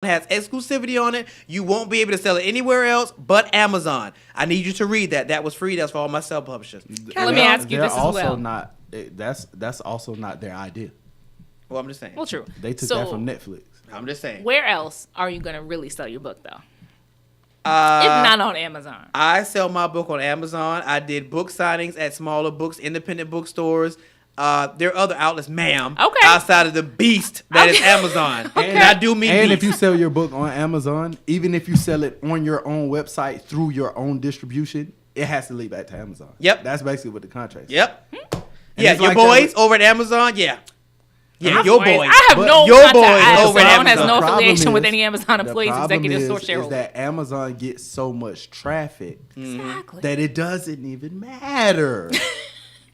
has exclusivity on it. You won't be able to sell it anywhere else but Amazon. I need you to read that. That was free. That's for all my sub publishers. Let me ask you They're this as also well. not. That's also not their idea. Well, I'm just saying. Well, true. They took So, that from Netflix. I'm just saying. where else are you going to really sell your book, though? If Uh, not on Amazon. I sell my book on Amazon. I did book signings at smaller books, independent bookstores. There are other outlets, ma'am. Okay. Outside of the beast that is Okay. Amazon. Okay. And I do mean And beast. if you sell your book on Amazon, even if you sell it on your own website through your own distribution, it has to lead back to Amazon. Yep. That's basically what the contract. Yep. And Yeah, it's your like that boys with- over at Amazon, yeah. Yeah, My your boys. boys. I have But no your contact. boys Amazon over at has Amazon. no The problem affiliation with is- any Amazon the employees, problem executives, or is shareholders. that Amazon gets so much traffic Exactly. that it doesn't even matter.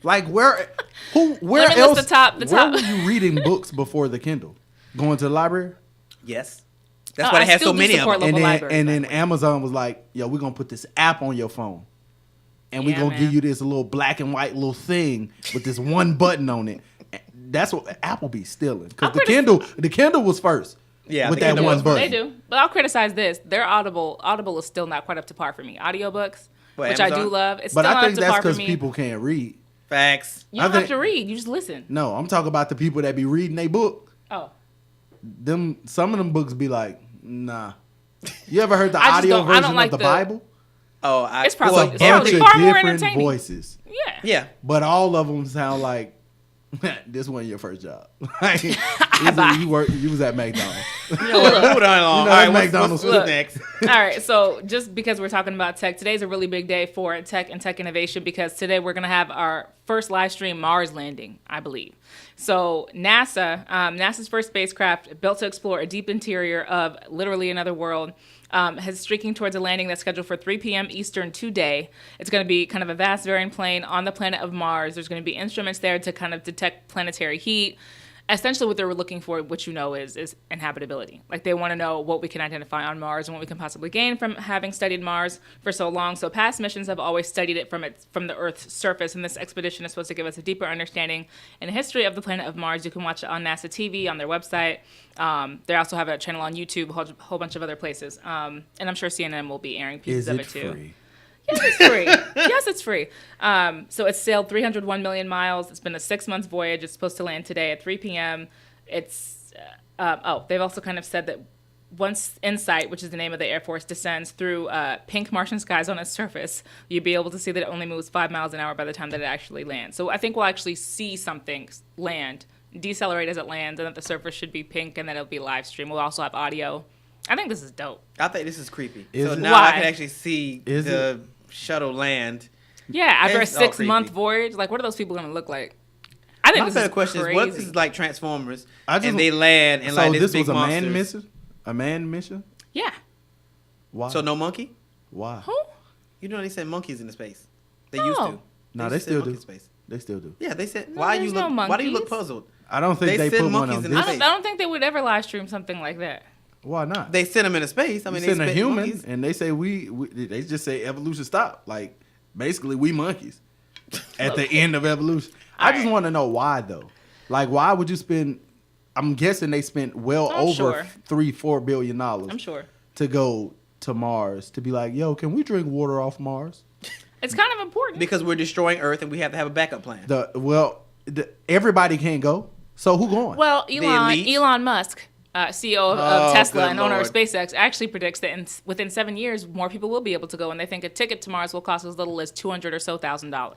Like where Let where me list else? the top- where were you reading books before the Kindle? Going to the library? Yes. That's Oh, why I they have still so do many of support them. local And then, libraries, and then by the way. Amazon was like, yo, we're gonna put this app on your phone. And we're Yeah, gonna man. give you this little black and white little thing with this one button on it. That's what Applebee's stealing. Because the Kindle was first. Yeah, with the that Kindle one was button. They do. But I'll criticize this. Their Audible is still not quite up to par for me. Audiobooks, What, which I Amazon? do love, it's But still I not think up to that's par for because me. people can't read. Facts. You don't I have think- to read. You just listen. No, I'm talking about the people that be reading their book. Oh. Some of them books be like, nah. You ever heard the I just audio don't- I don't version like of the the- Bible? Oh, It's probably- well, it's every- probably Bunch far of more different entertaining. voices. Yeah. Yeah. But all of them sound like this wasn't your first job. Like, you was at McDonald's. You know what? Moving on along. You know, All right, that's McDonald's. what's Look. next? All right, so just because we're talking about tech, today's a really big day for tech and tech innovation because today we're going to have our first live stream Mars landing, I believe. So NASA's first spacecraft built to explore a deep interior of literally another world, is streaking towards a landing that's scheduled for 3 p.m. Eastern today. It's going to be kind of a vast varying plane on the planet of Mars. There's going to be instruments there to kind of detect planetary heat. Essentially what they're looking for, which you know is inhabitability. Like they want to know what we can identify on Mars and what we can possibly gain from having studied Mars for so long. So past missions have always studied it from the Earth's surface, and this expedition is supposed to give us a deeper understanding and history of the planet of Mars. You can watch it on NASA TV, on their website. They also have a channel on YouTube, a whole bunch of other places. And I'm sure CNN will be airing pieces Is of it it too. free? Yes, it's free. Yes, it's free. So it's sailed 301 million miles. It's been a 6-month voyage. It's supposed to land today at 3 p.m. They've also kind of said that once InSight, which is the name of the Air Force, descends through pink Martian skies on its surface, you'll be able to see that it only moves 5 miles an hour by the time that it actually lands. So I think we'll actually see something land, decelerate as it lands, and that the surface should be pink, and then it'll be live stream. We'll also have audio. I think this is dope. I think this is creepy. Is So it? now Why? I can actually see Is the shuttle land. Yeah, after It's a all 6-month creepy. voyage, like what are those people gonna look like? I think My this better is question crazy. is, what if this is like Transformers, I just- and they land and So like this big was a monsters. man mission? A man mission? Yeah. Why? So no monkey? Why? Who? You know they sent monkeys into space. They No. used to. No, they used to still send do. monkeys in space. They still do. Yeah, they said. No, Why there's you look? no Why do you look monkeys. puzzled? I don't think They they, send put one monkeys on in this. space. I don't think they would ever live stream something like that. Why not? They sent them into space. I mean, You they send a spent human, monkeys. and they say they just say evolution stopped. Like basically, we monkeys at the end of evolution. I just Alright. want to know why though. Like, why would you spend? I'm guessing they spent well I'm over sure. $3-4 billion I'm sure. to go to Mars to be like, yo, can we drink water off Mars? It's kind of important. Because we're destroying Earth and we have to have a backup plan. Everybody can't go. So who going? Well, elite? Elon Musk, CEO of Oh, Tesla good and owner of Lord. SpaceX, actually predicts that within 7 years, more people will be able to go, and they think a ticket to Mars will cost as little as $200,000 or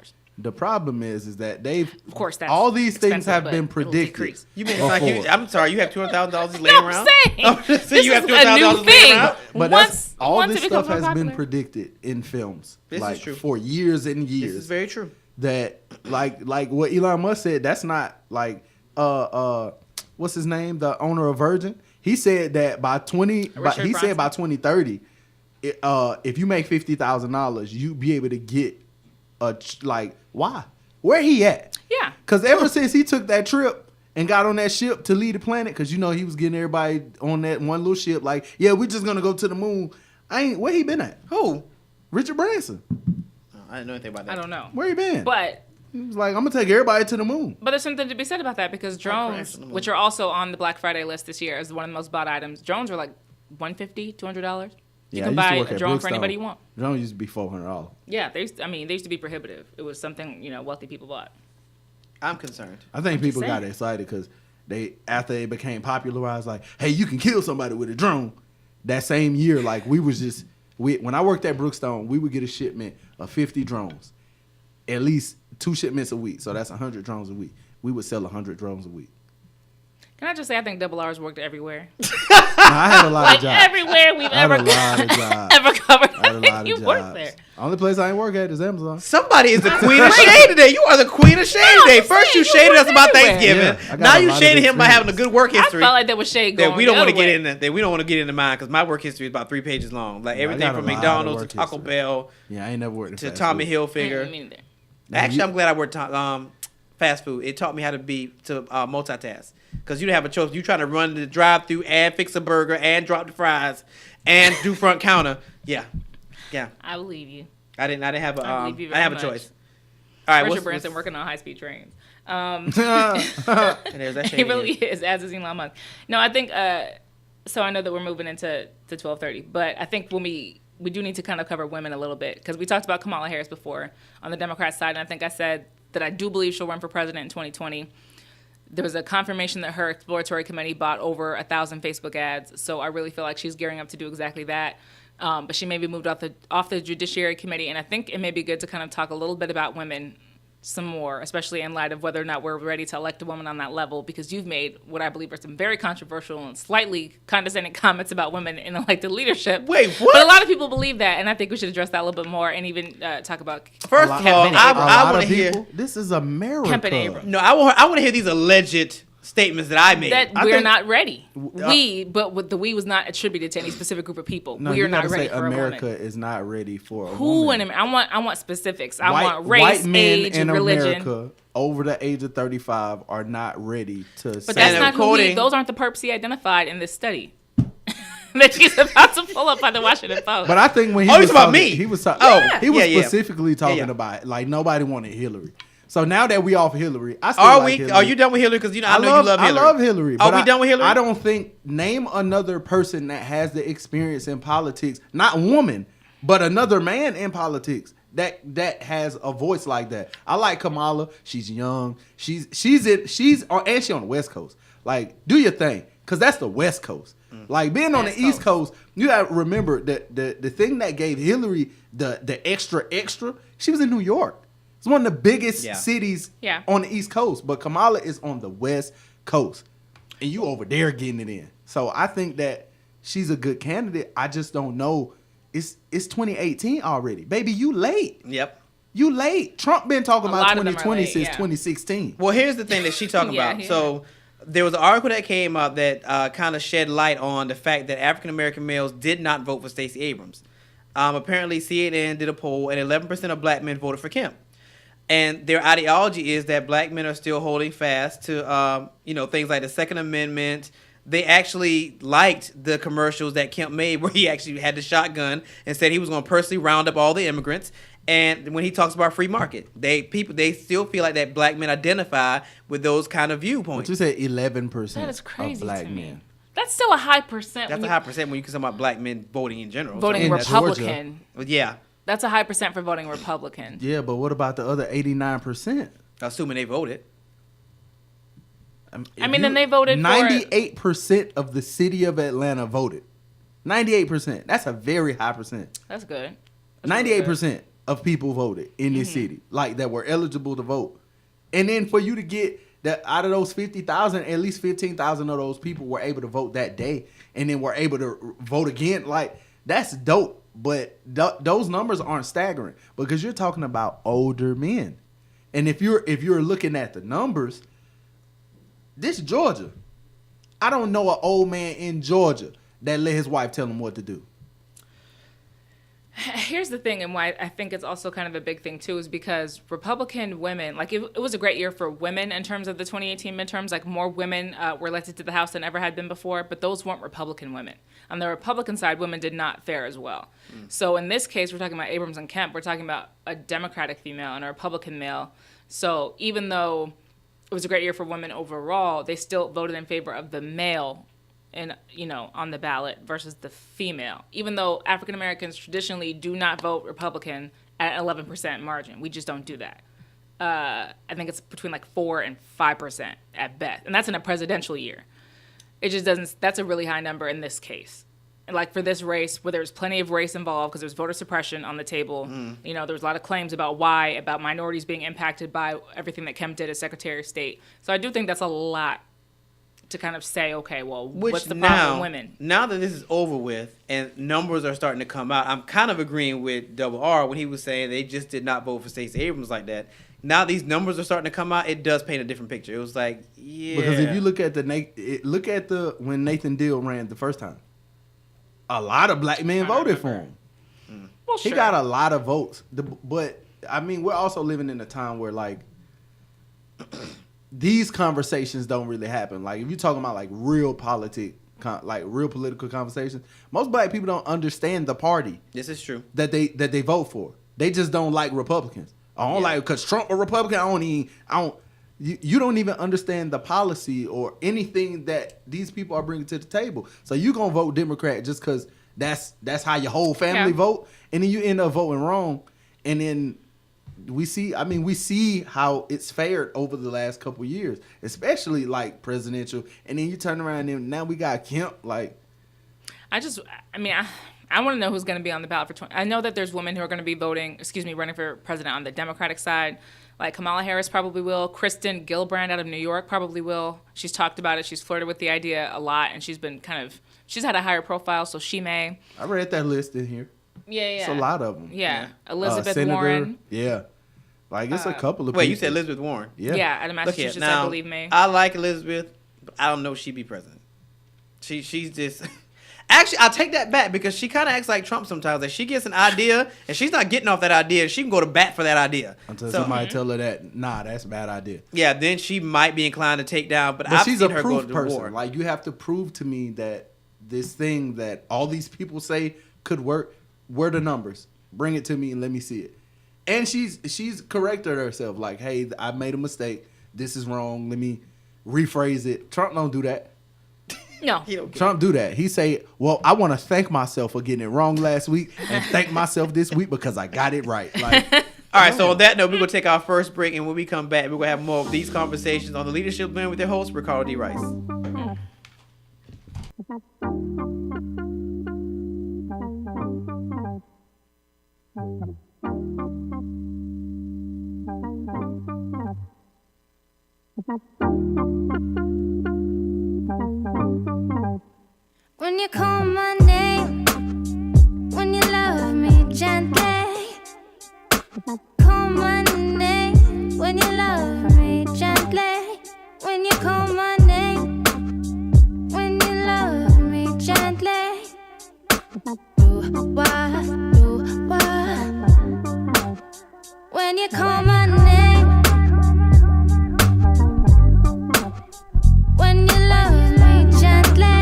so. The problem is that they've Of course, that's all these things expensive, have but been it'll predicted. decrease. You mean it's like before. I'm sorry, you have $200,000 laying No, around? I'm saying I'm just saying this you have is a new $200,000 laying thing. around? But Once all once this it becomes stuff has more been popular. predicted in films, This is like true. for years and years. This is very true. That like what Elon Musk said. That's not like what's his name, the owner of Virgin. He said that by Richard said by Branson? 2030, if you make $50,000, you be able to get why? Where he at? Yeah. Because ever since he took that trip and got on that ship to leave the planet, because you know he was getting everybody on that one little ship, like, yeah, we're just gonna go to the moon. Where he been at? Who? Richard Branson. Oh, I didn't know anything about that. I don't know. Where he been? But He was like, I'm gonna take everybody to the moon. there's something to be said about that because drones, crashed on the moon. which are also on the Black Friday list this year as one of the most bought items, drones are like $150, $200. You Yeah, can I used to buy work a at drone for Brookstone. anybody you want. Drone used to be $400. Yeah, they used to be prohibitive. It was something, wealthy people bought. I'm concerned. I think people got saying. excited because after it became popularized, like, hey, you can kill somebody with a drone. That same year, like when I worked at Brookstone, we would get a shipment of 50 drones, at least 2 shipments a week. So that's 100 drones a week. We would sell 100 drones a week. Can I just say I think Double R's worked everywhere. Now, I had a lot Like of jobs. everywhere we've I had ever a lot of jobs. ever covered. I had a lot of You jobs. worked there. Only place I ain't work at is Amazon. Somebody is the queen of shade today. You are the queen of shade today. I'm First you saying, you shaded us work about everywhere. Thanksgiving. Yeah, I got Now a you lot of shaded him by having a experience. good work I history. felt like there was shade going. That we don't want to get into. That we don't want to get into mine because my work history is about 3 pages long. Like Yeah, I everything got a from lot of McDonald's to work Taco history. Bell Yeah, I ain't never worked in to fast Tommy food. Hilfiger. Actually, I'm glad I worked fast food. It taught me how to multitask. Because you didn't have a choice. You trying to run the drive-through and fix a burger and drop the fries and do front counter. Yeah. I believe you. I didn't have a I believe you I very have a much. choice. All right, Richard Branson working on high-speed trains. and there's that shade He really again. is, as is Elon Musk. No, I think, so I know that we're moving into 12:30, but I think when we do need to kind of cover women a little bit, because we talked about Kamala Harris before on the Democrat side, and I think I said that I do believe she'll run for president in 2020. There was a confirmation that her exploratory committee bought over 1,000 Facebook ads, so I really feel like she's gearing up to do exactly that. But she may be moved off the Judiciary Committee, and I think it may be good to kind of talk a little bit about women some more, especially in light of whether or not we're ready to elect a woman on that level, because you've made what I believe are some very controversial and slightly condescending comments about women in elected leadership. Wait, what? But a lot of people believe that, and I think we should address that a little bit more and even talk about First of all, Kemp and I Abrams. want to hear. This is America. Kemp and Abrams. No, I want to hear these alleged statements that I made. that I we're think- not ready. But with the we was not attributed to any specific group of people. No, we you are not gotta ready say for America a woman. is not ready for a Who woman. in America? I want specifics. I white, want race, white men age, in religion. America over the age of 35 are not ready to But say that's And not who according- those aren't the perps he identified in this study that he's about to pull up by the Washington Post. But I think when he Oh, you was talking about talking, me? he was talking. Oh, he was yeah. specifically talking Yeah. about like nobody wanted Hillary. So now that we off Hillary, I still Are like we? Hillary. Are you done with Hillary? Because I know you love Hillary. I love Hillary. Are but we done with Hillary? I don't think name another person that has the experience in politics, not woman, but another man in politics that has a voice like that. I like Kamala. She's young. She's on the West Coast. Like, do your thing, because that's the West Coast. Like being on the West East Coast, you got to remember that the thing that gave Hillary the extra, she was in New York. It's one of the biggest Yeah. cities Yeah. on the East Coast, but Kamala is on the West Coast, and you over there getting it in. So I think that she's a good candidate. I just don't know. It's 2018 already, baby. You late. Yep. You late. Trump been talking A about lot of them are 2020 late, since yeah. 2016. Well, here's the thing that she talking Yeah, about. yeah. So there was an article that came up that kind of shed light on the fact that African American males did not vote for Stacey Abrams. Apparently, CNN did a poll, and 11% of black men voted for Kemp. And their ideology is that black men are still holding fast to, things like the Second Amendment. They actually liked the commercials that Kemp made where he actually had the shotgun and said he was going to personally round up all the immigrants. And when he talks about free market, they still feel like that black men identify with those kind of But viewpoints. you said 11% that is crazy of black to me. men. That's still a high percent. That's when a high percent when you consider about black men voting in general. voting In Republican. Yeah, That's a high percent for voting Republican. Yeah, but what about the other 89%? assuming they voted. Then they voted for- 98% of the city of Atlanta voted. 98%. That's a very high percent. That's good. That's really good. 98% of people voted in this city, like that were eligible to vote. And then for you to get that out of those 50,000, at least 15,000 of those people were able to vote that day, and then were able to vote again. Like, that's dope. But those numbers aren't staggering because you're talking about older men. And if you're looking at the numbers, this Georgia. I don't know an old man in Georgia that let his wife tell him what to do. Here's the thing, and why I think it's also kind of a big thing too, is because Republican women, like it was a great year for women in terms of the 2018 midterms. Like more women were elected to the House than ever had been before, but those weren't Republican women. On the Republican side, women did not fare as well. So in this case, we're talking about Abrams and Kemp. We're talking about a Democratic female and a Republican male. So even though it was a great year for women overall, they still voted in favor of the male on the ballot versus the female, even though African Americans traditionally do not vote Republican at 11% margin. We just don't do that. I think it's between like 4 and 5% at best, and that's in a presidential year. It just doesn't. That's a really high number in this case. And like for this race, where there's plenty of race involved because there's voter suppression on the table. There was a lot of claims about minorities being impacted by everything that Kemp did as Secretary of State. So I do think that's a lot to kind of say, okay, well, what's the problem with women? Now that this is over with and numbers are starting to come out, I'm kind of agreeing with Double R when he was saying they just did not vote for Stacey Abrams like that. Now these numbers are starting to come out. It does paint a different picture. It was like, yeah. Because if you look at when Nathan Deal ran the first time, a lot of black men voted for him. Well, He sure. got a lot of votes. But I mean, we're also living in a time where like these conversations don't really happen. Like if you're talking about like real political conversations, most black people don't understand the party This is true. that they vote for. They just don't like Republicans. I don't like because Trump a Republican. You don't even understand the policy or anything that these people are bringing to the table. So you gonna vote Democrat just because that's how your whole family vote, and then you end up voting wrong, and then we see how it's fared over the last couple of years, especially like presidential, and then you turn around and now we got Kemp. Like, I want to know who's going to be on the ballot for 20. I know that there's women who are going to be running for president on the Democratic side. Like Kamala Harris probably will. Kristen Gillibrand out of New York probably will. She's talked about it. She's flirted with the idea a lot, and she's had a higher profile, so she may. I read that list in here. Yeah. It's a lot of them. Yeah. Elizabeth Senator, Warren. Yeah. Like it's a couple of Wait, people. you said Elizabeth Warren? Yeah, out of Massachusetts, I believe me. I like Elizabeth, but I don't know if she'd be president. She's just... Actually, I'll take that back because she kind of acts like Trump sometimes. Like she gets an idea and she's not getting off that idea. She can go to bat for that idea. Until somebody tell her that, nah, that's a bad idea. Yeah, then she might be inclined to take down. But I've she's seen a her proof go to person. war. Like you have to prove to me that this thing that all these people say could work. Where the numbers? Bring it to me and let me see it. And she's corrected herself. Like, hey, I made a mistake. This is wrong. Let me rephrase it. Trump don't do that. No. Trump do that. He say, well, I want to thank myself for getting it wrong last week and thank myself this week because I got it right. Like, All right, so on that note, we're going to take our first break, and when we come back, we're going to have more of these conversations on the Leadership Blend with their host, Ricardo D. Rice. When you call my name, when you love me gently, call my name, when you love me gently, when you call my name, when you love me gently, do what, when you call my name, when you love me gently.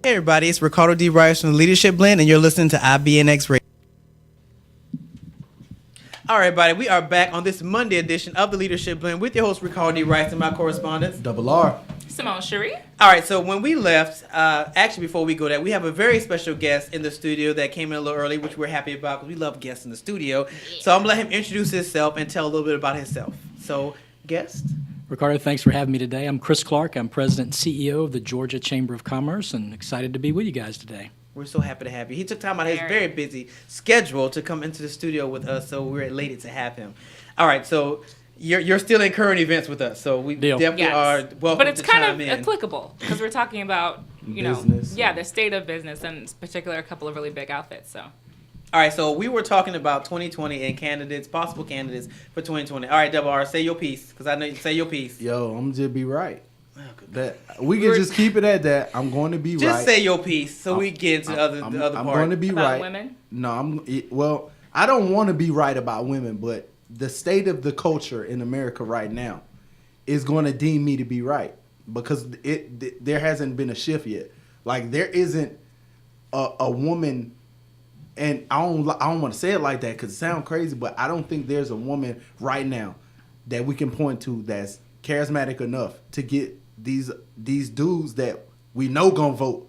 Hey everybody, it's Ricardo D. Rice from the Leadership Blend, and you're listening to IBNX Radio. All right, everybody, we are back on this Monday edition of the Leadership Blend with your host Ricardo D. Rice and my correspondents, Double R. Simone Cherie. All right, so when we left, actually before we go there, we have a very special guest in the studio that came in a little early, which we're happy about because we love guests in the studio. So I'm going to let him introduce himself and tell a little bit about himself. So, guest? Ricardo, thanks for having me today. I'm Chris Clark. I'm President and CEO of the Georgia Chamber of Commerce and excited to be with you guys today. We're so happy to have you. He took time out of his very busy schedule to come into the studio with us, so we're elated to have him. All right, so you're still in current events with us, so we Deal. definitely are welcome But it's to kind chime of in. applicable because we're talking about, Business. the state of business and in particular a couple of really big outfits. So All right, so we were talking about 2020 and candidates, possible candidates for 2020. All right, Double R, say your piece, because I know you say your piece. Yo, I'm just be right. Oh, good. That we can just keep it at that. I'm going to be right. Just say your piece so we get into the other I'm part. going to be about right. women. No, well, I don't want to be right about women, but the state of the culture in America right now is going to deem me to be right because there hasn't been a shift yet. Like there isn't a woman, and I don't want to say it like that because it sounds crazy, but I don't think there's a woman right now that we can point to that's charismatic enough to get these dudes that we know gonna vote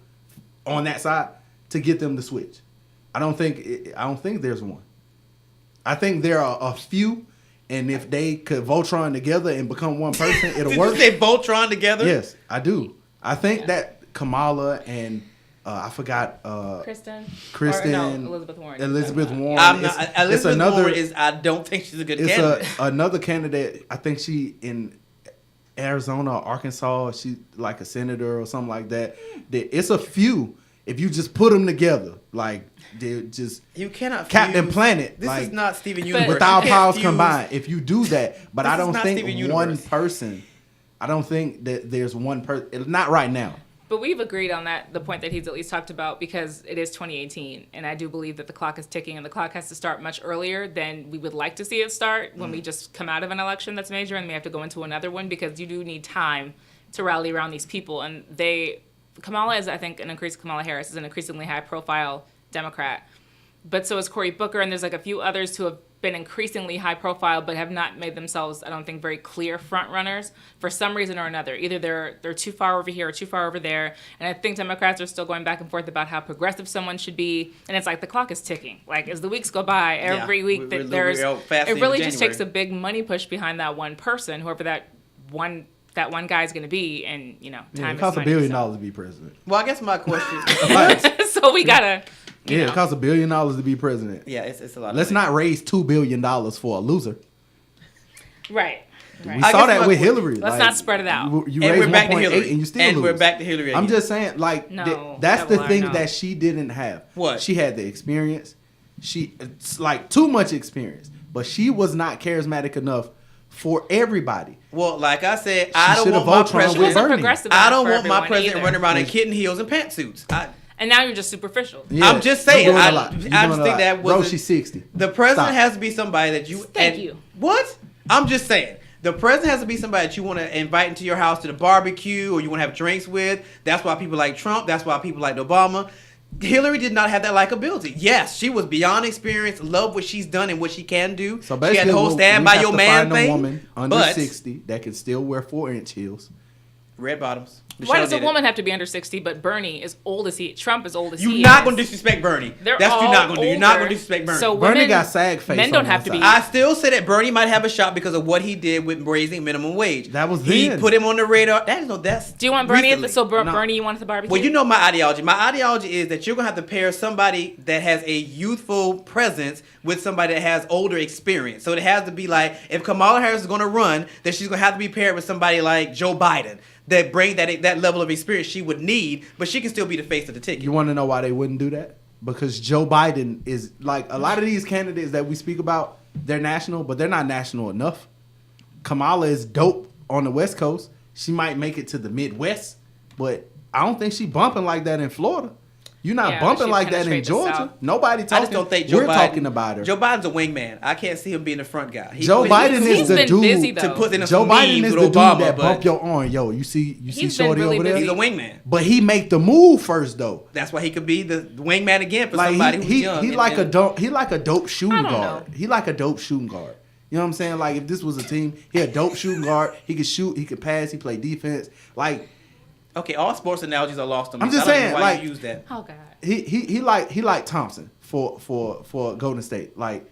on that side to get them to switch. I don't think there's one. I think there are a few, and if they could Voltron together and become one person, it'll Did work. you say Voltron together? Yes, I do. I think that Kamala and I forgot Kristen. Kristen, Or, no, Elizabeth Warren. Elizabeth Warren. I'm not. It's Elizabeth another. Warren is. I don't think she's a good It's candidate. another candidate. I think she in Arizona or Arkansas. She like a senator or something like that. It's a few. If you just put them together, like they just You cannot. Captain fuse- Planet, This like, is not Steven But- Universe. with our You can't powers fuse- combined, if you do that, but This I is don't not think Steven one Universe. person. I don't think that there's one person. Not right now. But we've agreed on that, the point that he's at least talked about, because it is 2018, and I do believe that the clock is ticking, and the clock has to start much earlier than we would like to see it start when we just come out of an election that's major and we have to go into another one, because you do need time to rally around these people. And Kamala Harris is an increasingly high-profile Democrat, but so is Cory Booker, and there's like a few others who have been increasingly high profile but have not made themselves, I don't think, very clear front runners for some reason or another. Either they're too far over here or too far over there. And I think Democrats are still going back and forth about how progressive someone should be. And it's like the clock is ticking. Like as the weeks go by, every week that we're out fast it into really just January. takes a big money push behind that one person, whoever that one guy is going to be. And Yeah, time it is costs $1 money, billion so. to be president. Well, I guess my question. So we gotta. Yeah, it costs $1 billion to be president. Yeah, it's a lot. Let's of money. not raise $2 billion for a loser. Right. We I saw guess that my with question- Hillary. Let's not spread it out. You And raised we're back to 1.8 Hillary. and you still And lose. we're back to Hillary I'm again. just saying, like, No, that's the Double R, thing no. that she didn't have. What? She had the experience. It's like too much experience, but she was not charismatic enough for everybody. Well, like I said, I don't should've want my voted Trump She with president. wasn't Bernie. progressive I enough don't for want my everyone president either. running around in kitten heels and pantsuits. And now you're just superficial. Yeah, I'm just you're saying, doing a I lot. You're just doing a think lot. that Bro, wasn't- she's 60. The president Stop. has to be somebody that you. Thank you. What? I'm just saying. The president has to be somebody that you want to invite into your house to the barbecue or you want to have drinks with. That's why people like Trump. That's why people like Obama. Hillary did not have that likability. Yes, she was beyond experience, love what she's done and what she can do. So she basically, had the whole stand by your man find thing. a woman under but 60 that can still wear 4-inch heels. red bottoms. Why Michelle does a did it. woman have to be under 60, but Bernie is old as he, Trump is old as You're he not is? going to disrespect Bernie. They're That's what you're all not going to do. You're not older. going to disrespect Bernie. So Bernie women, got sag face men on don't one have to be. side. I still say that Bernie might have a shot because of what he did with raising minimum wage. That was he then. put him on the radar. That's Do you want Bernie recently. at the, so No. Bernie you want at the barbecue? Well, you know my ideology. My ideology is that you're gonna have to pair somebody that has a youthful presence with somebody that has older experience. So it has to be like if Kamala Harris is gonna run, then she's gonna have to be paired with somebody like Joe Biden that bring that level of experience she would need, but she can still be the face of the ticket. You want to know why they wouldn't do that? Because Joe Biden is like a lot of these candidates that we speak about, they're national, but they're not national enough. Kamala is dope on the West Coast. She might make it to the Midwest, but I don't think she bumping like that in Florida. You're not Yeah, bumping she like that in penetrates the Georgia. South. Nobody talking. I just don't think Joe we're Biden, talking about her. Joe Biden's a wingman. I can't see him being the front guy. Joe Biden He's is the been dude busy, though. to put in Joe some Biden memes is with the Obama, dude that but bump your arm. Yo, you see He's been Shorty really over there. busy. he's a wingman. But he make the move first though. That's why he could be the wingman again for Like somebody who's he young. and- like a and- dope. He like a dope shooting I don't guard. know. He like a dope shooting guard. You know what I'm saying? Like if this was a team, he a dope shooting guard. He could shoot. He could pass. He play defense. Like Okay, all sports analogies are lost on me. I'm just so I don't saying, know why like- you use that. Oh God. he like Thompson for Golden State. Like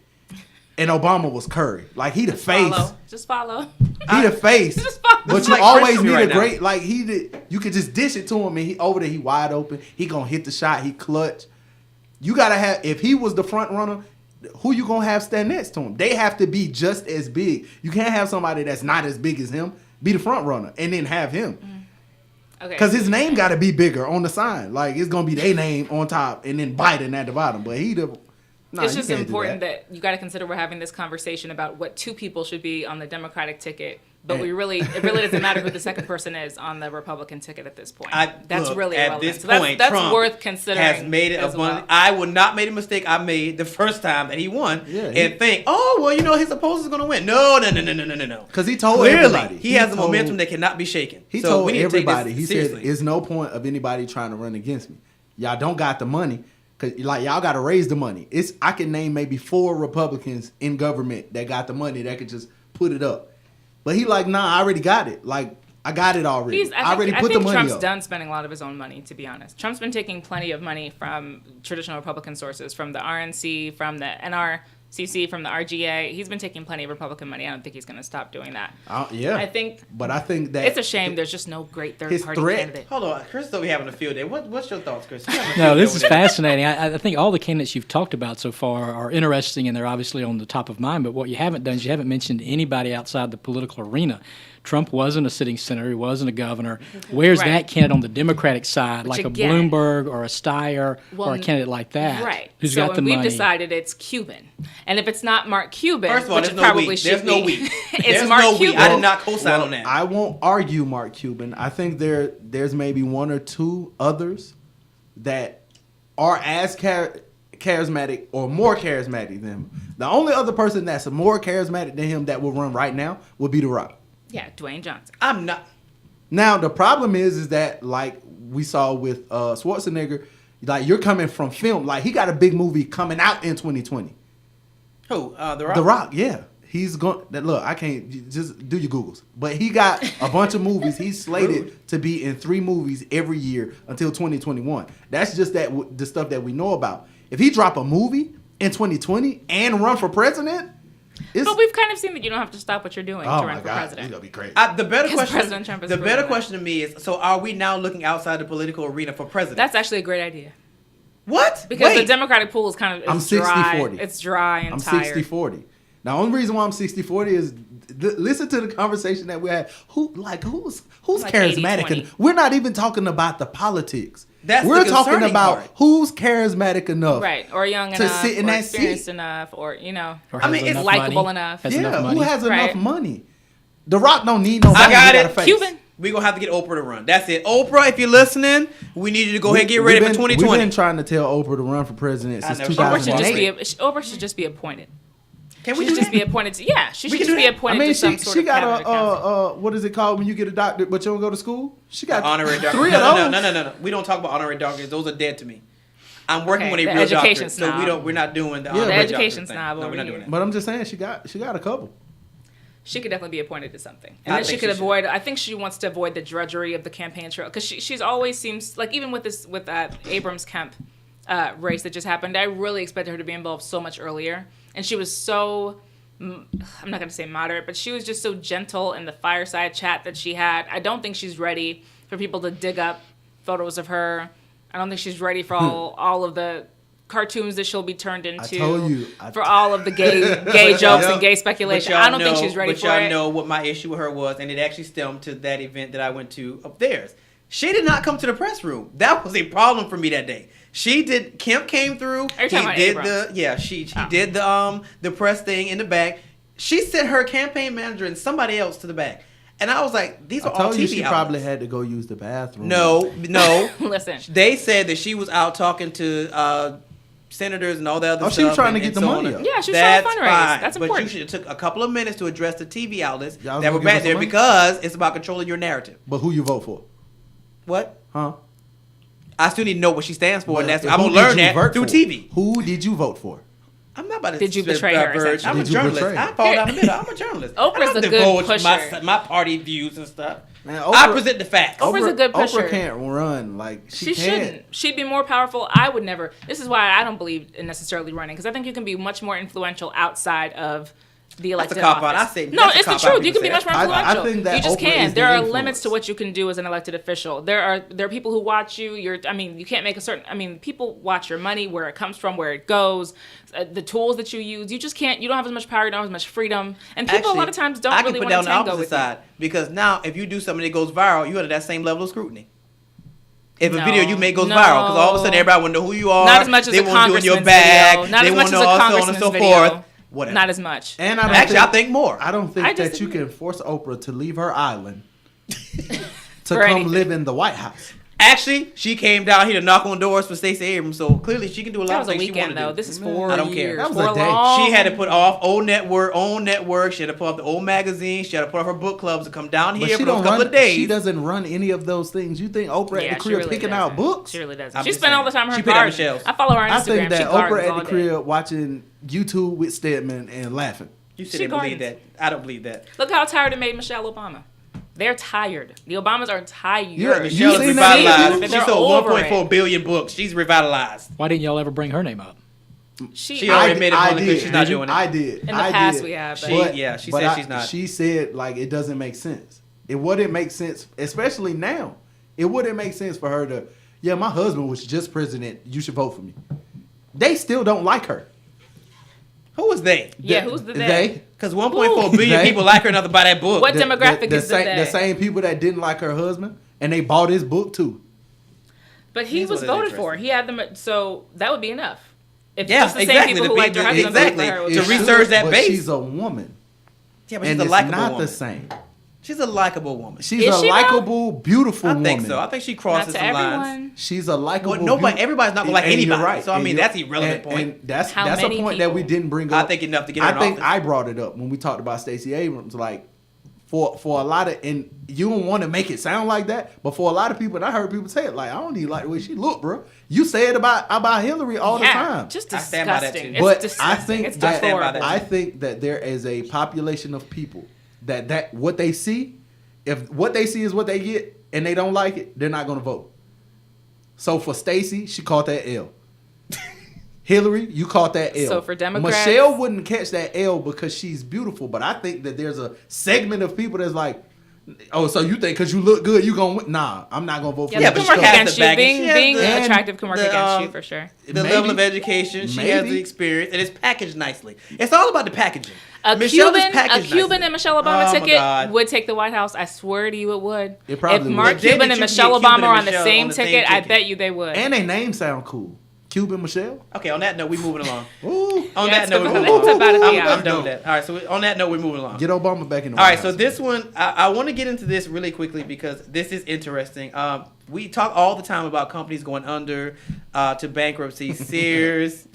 and Obama was Curry. Like he the face. Just follow. He the face. Just follow. But is you like always Chris to me need right a now. great like he did. You could just dish it to him and he over there. He wide open. He gonna hit the shot. He clutch. You gotta have if he was the front runner. Who you gonna have stand next to him? They have to be just as big. You can't have somebody that's not as big as him be the front runner and then have him. Okay. Because his name got to be bigger on the sign. Like, it's going to be their name on top and then Biden at the bottom. But he the... Nah, it's you just can't do important that you got to consider we're having this conversation about what two people should be on the Democratic ticket, but it really doesn't matter who the second person is on the Republican ticket at this point. That's Look, really at irrelevant. this So point, that's Trump worth considering. has made it as abundant. well. I would not make the mistake I made the first time that he won Yeah, and think, oh well, you know his opponent's going to win. No. Because he told Clearly, everybody. he has a told- momentum that cannot be shaken. He So told we need to take this everybody. He said, seriously. "There's no point of anybody trying to run against me. Y'all don't got the money. Cause like y'all got to raise the money. I can name maybe 4 Republicans in government that got the money that could just put it up. But he like, nah, I already got it. Like I got it already. I already put the money Trump's up. done spending a lot of his own money, to be honest. Trump's been taking plenty of money from traditional Republican sources, from the RNC, from the NRCC, from the RGA. He's been taking plenty of Republican money. I don't think he's going to stop doing that. Yeah, I think but I think that it's a shame there's just no great his third-party threat- candidate. Hold on, Chris is over here having a field day. What's your thoughts, Chris? You having a No, field this day is over there. fascinating. I think all the candidates you've talked about so far are interesting and they're obviously on the top of mind. But what you haven't done is you haven't mentioned anybody outside the political arena. Trump wasn't a sitting senator. He wasn't a governor. Where's Right. that candidate on the Democratic side, Which like again- a Bloomberg or a Steyer Well, or a candidate like that? Right. Who's so got the we've money? decided it's Cuban. And if it's not Mark Cuban, First of all, which there's it no probably we. should There's no be, we. it's There's Mark no we. Cuban. I did not co-sign on that. I won't argue Mark Cuban. I think there's maybe 1 or 2 others that are as charismatic or more charismatic than him. The only other person that's more charismatic than him that will run right now would be The Rock. Yeah, Dwayne Johnson. I'm not. Now the problem is that like we saw with Schwarzenegger, like you're coming from film. Like he got a big movie coming out in 2020. Who? The Rock. The Rock, yeah. He's going. Look, I can't just do your Googles, but he got a bunch of movies. He's slated to be in 3 movies every year until 2021. That's just the stuff that we know about. If he drop a movie in 2020 and run for president, But we've kind of seen that you don't have to stop what you're doing oh to my run for God, president. it's gonna be crazy. The better Because question. President Trump is The proven better that. question to me is: so are we now looking outside the political arena for president? That's actually a great idea. what? Because the Wait. Democratic pool is kind of I'm dry. 60-40. It's dry and I'm tired. 60-40. Now, the only reason why I'm 60-40 is listen to the conversation that we had. Who's Like charismatic? 80-20. And we're not even talking about the politics. That's we're the talking concerning about part. who's charismatic enough. Right, or young To enough, sit in or that experienced seat. enough, or, you know, Or I has mean, it's enough likable money, enough. Has Yeah, enough money. who has Right. enough money? The Rock don't need nobody. I got who it. a face. Cuban. We're gonna have to get Oprah to run. That's it. Oprah, if you're listening, we need you to go ahead and get ready for We've 2020. been trying to tell Oprah to run for president since never- Oprah should just 2008. be Oprah should just be appointed. Can She we should do just be that? appointed. Yeah, she should can just do be that. appointed I mean, to some she sort of got cabinet council. what is it called when you get a doctorate but you don't go to school? She got Honorary doctor. 3 No, of no, those. no. We don't talk about honorary doctors. Those are dead to me. I'm working Okay, with a the real education doctor, so snob. we're not doing the Yeah, honorary the education doctor thing. snob No, over we're not here. doing that. But I'm just saying she got a couple. She could definitely be appointed to something, I and then she think could she should. avoid. I think she wants to avoid the drudgery of the campaign trail because she's always seems like even with that Abrams Kemp race that just happened. I really expected her to be involved so much earlier, and she was so. I'm not going to say moderate, but she was just so gentle in the fireside chat that she had. I don't think she's ready for people to dig up photos of her. I don't think she's ready for all of the cartoons that she'll be turned into. told you. For all of the gay jokes and gay But speculation. y'all I don't think know- she's ready but for y'all it. know what my issue with her was, and it actually stemmed to that event that I went to up theirs. She did not come to the press room. That was a problem for me that day. She did. Kemp came through. Are you talking about did Abrams? she did the press thing in the back. She sent her campaign manager and somebody else to the back. And I was like, these I are all told TV you she outlets. probably had to go use the bathroom. No. Listen, They said that she was out talking to senators and all that other Oh, stuff. she was trying to and get the so on. money up. Yeah, she was trying to fundraise. Fine. That's But important. you should have took a couple of minutes to address the TV outlets Y'all that gonna were give back us there some money? because it's about controlling your narrative. But who you vote for? What? Huh? I still need to know what she stands for, and that's But I'm who gonna did learn you that vote through for? TV. Who did you vote for? I'm not about to. Did you betray her, verge. I'm a essentially? Did you journalist. betray her? I fall down the middle. I'm a journalist. Oprah's I don't a good divulge pusher. my party views and stuff. Man, I Oprah- present the facts. Oprah's a good pusher. Oprah can't run like she can't. shouldn't. She'd be more powerful. I would never. This is why I don't believe in necessarily running, because I think you can be much more influential outside of the That's a elected cop-out. office. I say No, that's a it's the cop-out truth. You people can be say much more I influential. think that you just Oprah can. is There the are influence. limits to what you can do as an elected official. There are people who watch you. You can't make a certain. People watch your money, where it comes from, where it goes, the tools that you use. You just can't. You don't have as much power. You don't have as much freedom. And people a lot of times don't I can really put want down to the tango opposite with you. side because now if you do something that goes viral, you're under that same level of scrutiny. If a No, video you make goes no. viral, because all of a sudden everybody want to know who you are. Not as much as they a want you in your congressman's bag. video. Not they as want much to as a know so on and congressman's so video. forth. Whatever. Not as much. And I don't Actually, think, I think more. I don't think I that just- you can force Oprah to leave her island to For come anything. live in the White House. Actually, she came down here to knock on doors for Stacey Abrams, so clearly she can do a lot That of was a things she weekend wanted though. to do. This is 4 I don't care. years. That was for a day. long- She had to put off old network. She had to put off the old magazine. She had to put off her book clubs to come down But here she for those don't couple run. of days. She doesn't run any of those things. You think Oprah Yeah, at the she crib really picking doesn't. out books? She really doesn't. I'm She just spent all the saying. time on She her picked out garden. Michelle's. I follow her on Instagram. I think that she Oprah gardens at all the day. crib watching YouTube with Stedman and laughing. You She said didn't believe gardens. that. I don't believe that. Look how tired it made Michelle Obama. They're tired. The Obamas are tired. Yeah, Michelle is seen that revitalized. interview? She They're sold over 1.4 it. billion books. She's revitalized. Why didn't y'all ever bring her name up? She already made it public that she's not Did you? doing it. I did. In the I past did. we have, but- She but said she's not. She said like it doesn't make sense. It wouldn't make sense, especially now. It wouldn't make sense for her to. Yeah, my husband was just president. You should vote for me. They still don't like her. Who was they? Yeah, who's the they? Because 1.4 billion They- people like her enough to buy that book. What demographic is the same, they? the same people that didn't like her husband and they bought his book too. But he Here's was what is voted for. He had them, so that would be enough. If Yeah, just the exactly. same people The who liked her people- husband voted exactly. for her, it would To be It enough. research should, that but base. she's a woman. Yeah, but And she's a it's likable not woman. the same. She's a likable woman. She's Is a she, though? likable, beautiful I woman. think so. I think she Not crosses to some lines. everyone. She's a likable. Well, nobody- everybody's not gonna like and you're anybody. Right. So, I And mean, you're- that's an irrelevant point. And that's How a many point that we people? didn't bring I up. think enough to get her I in think office. I brought it up when we talked about Stacey Abrams. Like for a lot of, and you don't want to make it sound like that, but for a lot of people, and I heard people say it like, I don't even like the way she look, bro. You say it about Hillary all the time. Just I stand by that, disgusting. too. It's But disgusting. I think it's that deplorable. I think that there is a population of people that what they see, if what they see is what they get, and they don't like it, they're not going to vote. So for Stacey, she caught that L. Hillary, you caught that L. So for Democrats- Michelle wouldn't catch that L because she's beautiful, but I think that there's a segment of people that's like, oh, so you think because you look good, you gonna win? Nah, I'm not gonna vote for yeah, you. Yeah, they but can she work has against the you. baggage. Being, She has being the- attractive can work the, against you for sure. The Maybe. level of education, she has the Maybe. experience, and it's packaged nicely. It's all about the packaging. A Michelle is Cuban packaged and nicely. Michelle Obama Oh, my ticket God. would take the White House. I swear to you, it would. It probably if would. Mark But then Cuban that and you can Michelle get Cuban Obama and are on the Michelle same on the same ticket, I ticket. bet you they would. And they names sound cool. Cuban Michelle. Okay, on that note, we're moving along. Ooh. On Yeah, that note, we're it's moving along. about to be I'm out. done with that. All right, so on that note, we're moving along. Get Obama back in the All White right, so House. this one, I want to get into this really quickly because this is interesting. We talk all the time about companies going under to bankruptcy. Sears.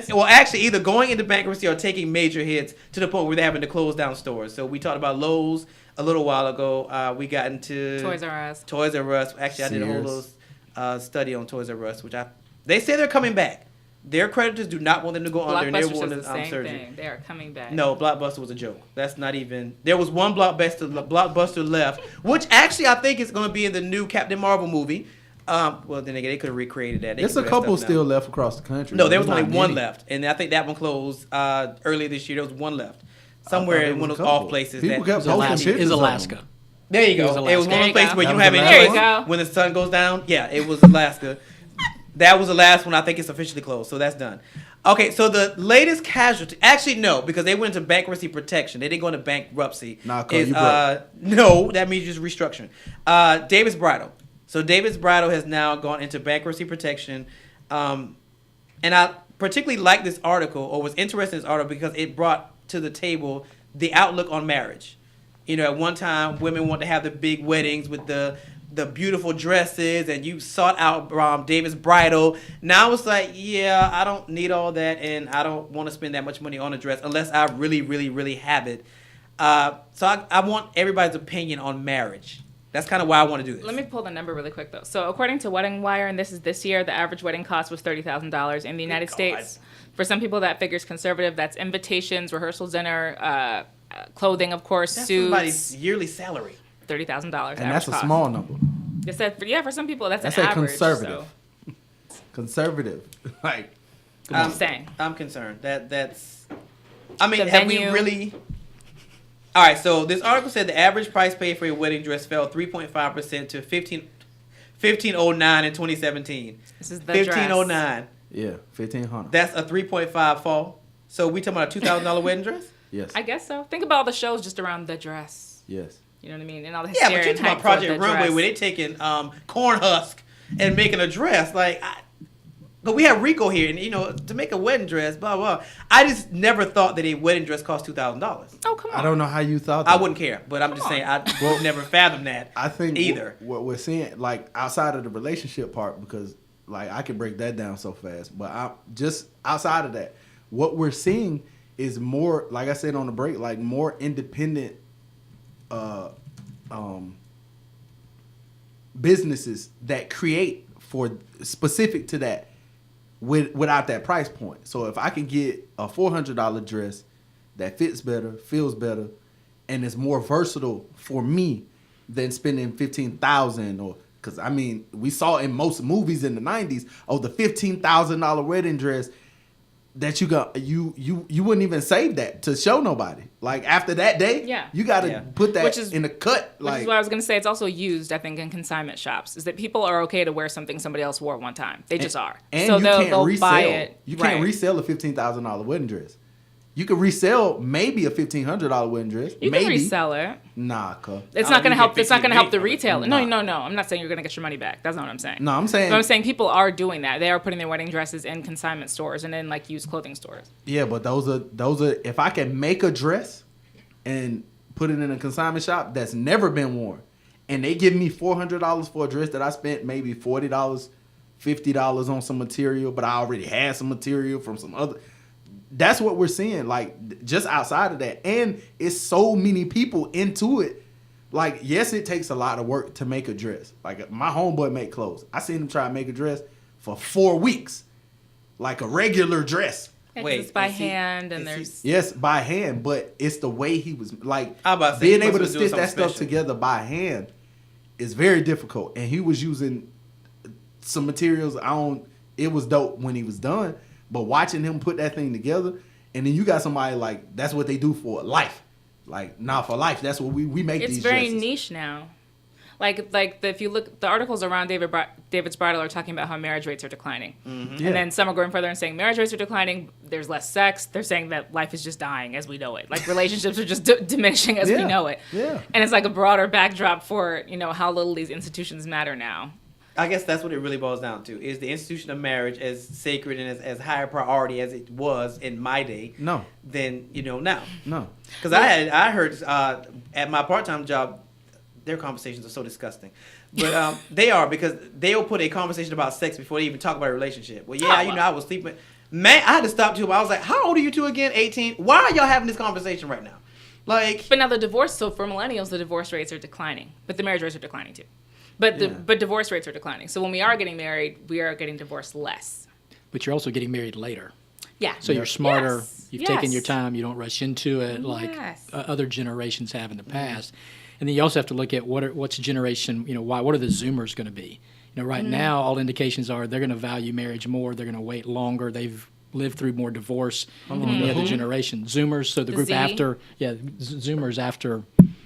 Well, actually, either going into bankruptcy or taking major hits to the point where they're having to close down stores. So we talked about Lowe's a little while ago. We got into Toys R Us. Toys R Us. Actually, I did a whole Sears. little study on Toys R Us, which they say they're coming back. Their creditors do not want them to go under, and they're Blockbuster says wanting the same surgery. thing. They are coming back. No, Blockbuster was a joke. That's not even. There was one Blockbuster left, which actually I think is going to be in the new Captain Marvel movie. Well, then again, they could have recreated that. They There's can a do that couple stuff now. still left across the country. No, there was Not only one many. left, and I think that one closed earlier this year. There was one left I somewhere thought there in one was of a those couple. off places. People that, kept Is posting Alaska. pictures Is of Alaska. them. There you go. It was It was one of Alaska. those places where That you was have the any last There you choice go. when the sun goes down. Yeah, it was Alaska. That was the last one. I think it's officially closed, so that's done. Okay, so the latest casualty. Actually, no, because they went into bankruptcy protection. They didn't go into bankruptcy. Nah, 'cause Is, you broke. no, that means just restructuring. David's Bridal. So David's Bridal has now gone into bankruptcy protection, and I particularly like this article, or was interested in this article because it brought to the table the outlook on marriage. You know, at one time, women wanted to have the big weddings with the beautiful dresses, and you sought out David's bridal. Now it's like, yeah, I don't need all that, and I don't want to spend that much money on a dress unless I really, really, really have it. So I want everybody's opinion on marriage. That's kind of why I want to do this. Let me pull the number really quick, though. So according to Wedding Wire, and this is this year, the average wedding cost was $30,000 in the United States. For some people, that figure's conservative. That's invitations, rehearsal dinner, clothing, of course, That's suits. somebody's yearly salary. $30,000. And that's a small number. It said, for some people, that's That's an a average. conservative. So. Conservative. Like, I'm saying. I'm concerned. That's. I mean, The have we venue. really? All right. So this article said the average price paid for a wedding dress fell 3.5% to 1509 in 2017. This is the 1509. yeah, 1,500. That's a 3.5 fall. So we talking about a $2,000 wedding dress? Yes. I guess so. Think about all the shows just around the dress. Yes. You know what I mean? And all the Yeah, hysteria but you're and talking hype about for Project the Runway dress. where they taking corn husk and making a dress. But we have Rico here, and to make a wedding dress, blah blah. I just never thought that a wedding dress cost $2,000. Oh, come on. I don't know how you thought that. I wouldn't care, but I'm just saying I would never fathom that. I think either. what we're seeing, like outside of the relationship part, because like I can break that down so fast, but I just outside of that, what we're seeing is more, like I said on the break, like more independent businesses that create for specific to that without that price point. So if I can get a $400 dress that fits better, feels better, and is more versatile for me than spending $15,000 or because I mean we saw in most movies in the 90s the $15,000 wedding dress that you got you wouldn't even save that to show nobody. Like after that day, Yeah. you got to put that in a cut. Which Like is what I was going to say. It's also used, I think, in consignment shops. Is that people are okay to wear something somebody else wore one time. They just are. And so you they'll can't resell. buy it. You can't Right. resell a $15,000 wedding dress. You can resell maybe a $1,500 wedding dress. You maybe. can resell it. Nah, cuz. It's Oh, not going to you help. get It's not going to help the 50 retailer. Nah. No. I'm not saying you're going to get your money back. That's not what I'm saying. No, I'm saying. But I'm saying people are doing that. They are putting their wedding dresses in consignment stores and in like used clothing stores. Yeah, but those are. If I can make a dress and put it in a consignment shop that's never been worn, and they give me $400 for a dress that I spent maybe $40, $50 on some material, but I already had some material from some other. That's what we're seeing, like just outside of that, and it's so many people into it. Like, yes, it takes a lot of work to make a dress. Like my homeboy make clothes. I seen him try to make a dress for 4 weeks, like a regular dress. Yeah, 'cause Wait, it's by is he- hand and is he- there's. Yes, by hand, but it's the way he was like I about to say, being he able to must have been stitch doing that something stuff special. together by hand is very difficult. And he was using some materials. It was dope when he was done, but watching him put that thing together, and then you got somebody like that's what they do for life. Like for life, that's what we make. It's these very dresses. niche now. If you look, the articles around David's bridal are talking about how marriage rates are declining, Yeah. and then some are going further and saying marriage rates are declining. There's less sex. They're saying that life is just dying as we know it. Like relationships are just diminishing as we Yeah. know it. Yeah. And it's like a broader backdrop for how little these institutions matter now. I guess that's what it really boils down to. Is the institution of marriage as sacred and as high a priority as it was in my day? No. Than now. No. Because I heard at my part-time job, their conversations are so disgusting. But they are, because they'll put a conversation about sex before they even talk about a relationship. Well, yeah, I was sleeping. Man, I had to stop too. I was like, how old are you two again? 18? Why are y'all having this conversation right now? Like, But now for millennials, the divorce rates are declining, but the marriage rates are declining too. But divorce rates are declining. So when we are getting married, we are getting divorced less. But you're also getting married later. Yeah. So you're smarter. Yes. You've taken your Yes. time. You don't rush into it like Yes. other generations have in the past. And then you also have to look at what's generation. What are the Zoomers going to be? Right now, all indications are they're going to value marriage more. They're going to wait longer. They've lived through more divorce than any other generation. Zoomers, so the group Z? after, Zoomers after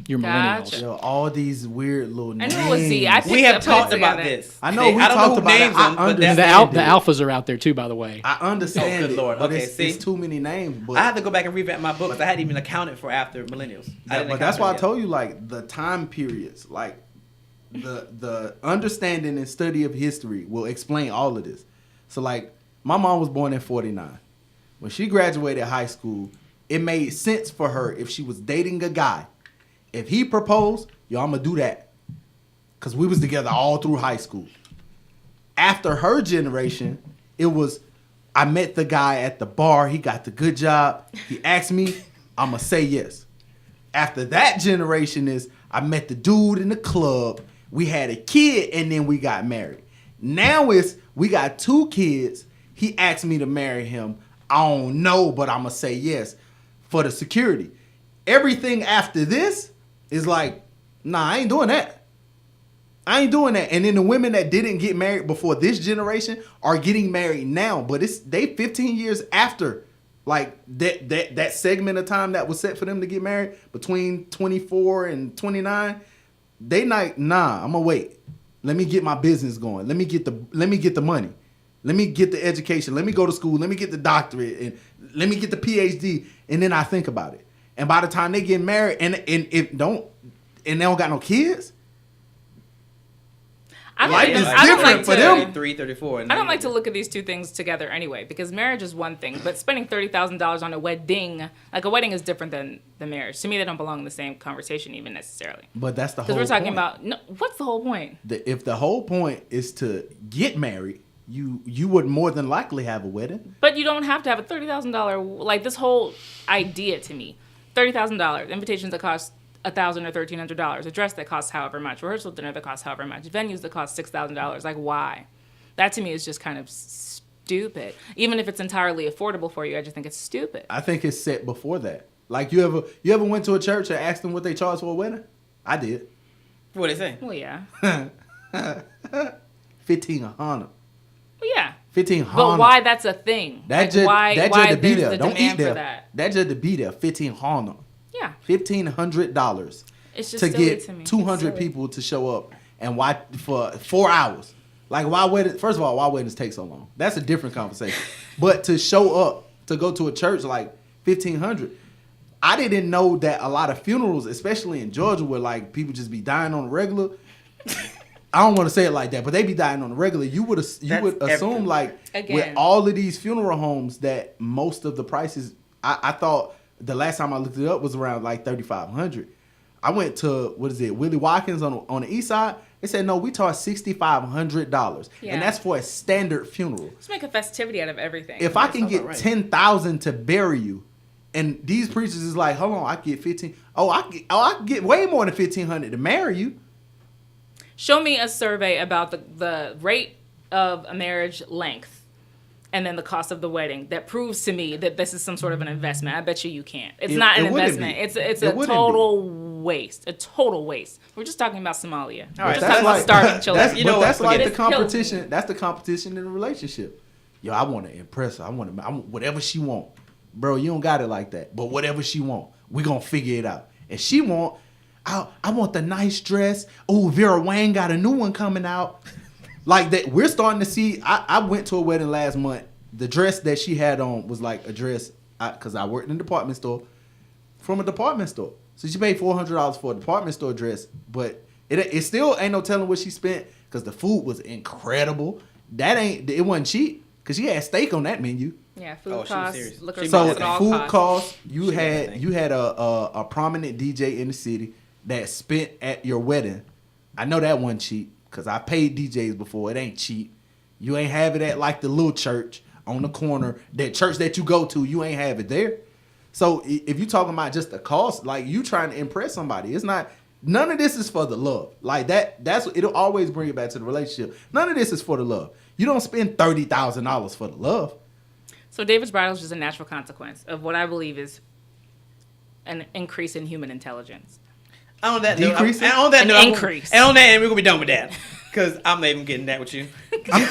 your Gotcha. millennials. Yo, all these weird little I names. knew it was Z. I we picked have up talked it about together. this. I know we I don't talked know who about it. names I them, but And that's the alphas are out there too, by the way. I understand Oh, good it, Lord. but Okay, it's see? too many names. But I had to go back and revamp my books. I hadn't even accounted for after millennials. but that's why I told you, like, the time periods, like the understanding and study of history will explain all of this. So, like, my mom was born in 49. When she graduated high school, it made sense for her if she was dating a guy If he proposed, yo, I'm gonna do that. Cause we was together all through high school. After her generation, it was, I met the guy at the bar. He got the good job. He asked me, I'm gonna say yes. After that generation is, I met the dude in the club. We had a kid and then we got married. Now it's, we got 2 kids. He asked me to marry him. I don't know, but I'm gonna say yes for the security. Everything after this is like, nah, I ain't doing that. I ain't doing that. And then the women that didn't get married before this generation are getting married now, but they 15 years after like that segment of time that was set for them to get married between 24 and 29. They like, nah, I'm gonna wait. Let me get my business going. Let me get the money. Let me get the education. Let me go to school. Let me get the doctorate and let me get the PhD. And then I think about it. And by the time they get married and they don't got no kids, life is different for them. 33, 34. I don't like to look at these two things together anyway, because marriage is one thing, but spending $30,000 on a wedding, like a wedding is different than the marriage. To me, they don't belong in the same conversation even necessarily. But that's the whole Because we're talking point. about, no, what's the whole point? If the whole point is to get married, you would more than likely have a wedding. But you don't have to have a $30,000, like this whole idea to me. $30,000, invitations that cost $1,000 or $1,300, a dress that costs however much, rehearsal dinner that costs however much, venues that cost $6,000. Like, why? That to me is just kind of stupid. Even if it's entirely affordable for you, I just think it's stupid. I think it's set before that. Like you ever went to a church and asked them what they charge for a wedding? I did. What they say? Well, yeah. $1,500. Well, yeah. $1,500. But why that's a thing? That Like, just why to be there's there. the Don't eat demand there. for that? That just to be there. $1,500. Yeah. $1,500 It's just to silly get to me. 200 people to show up and watch for 4 hours. Like why weddings? First of all, why weddings take so long? That's a different conversation. But to show up to go to a church like 1,500, I didn't know that a lot of funerals, especially in Georgia, where like people just be dying on the regular. I don't want to say it like that, but they be dying on the regular. You would assume everything. like Again. with all of these funeral homes that most of the prices. I thought the last time I looked it up was around like $3,500. I went to Willie Watkins on the east side. They said no, we charge $6,500, Yeah. and that's for a standard funeral. Let's make a festivity out of everything. If I can sounds get about right. 10,000 to bury you, and these preachers is like, hold on, I get 15. I can get way more than 1,500 to marry you. Show me a survey about the rate of a marriage length and then the cost of the wedding that proves to me that this is some sort of an investment. I bet you can't. It's not an it wouldn't investment. be. It's It a wouldn't total waste. A total waste. We're just talking about Somalia. All We're right, just that's talking about starving children. That's, You know but what? that's like Forget the it. It's competition. That's the competition in a relationship. Yo, I want to impress her. I want whatever she want. Bro, you don't got it like that. But whatever she want, we gonna figure it out. And she want, I want the nice dress. Oh, Vera Wang got a new one coming out. Like that, we're starting to see. I went to a wedding last month. The dress that she had on was like a dress, because I worked in a department store, from a department store. So she paid $400 for a department store dress, but it still ain't no telling what she spent because the food was incredible. It wasn't cheap because she had steak on that menu. Yeah, food Oh, she was costs, serious. liquor She So costs, bought all food costs. costs. You She bought had everything. you had a prominent DJ in the city that spent at your wedding. I know that wasn't cheap because I paid DJs before. It ain't cheap. You ain't have it at like the little church on the corner. That church that you go to, you ain't have it there. So if you talking about just the cost, like you trying to impress somebody, it's not. None of this is for the love. Like that's it'll always bring it back to the relationship. None of this is for the love. You don't spend $30,000 for the love. So David's bridal is just a natural consequence of what I believe is an increase in human intelligence. And on that Decreasing? note, and on that An note, increase. And on that, and we're gonna be done with that because I'm not even getting that with you.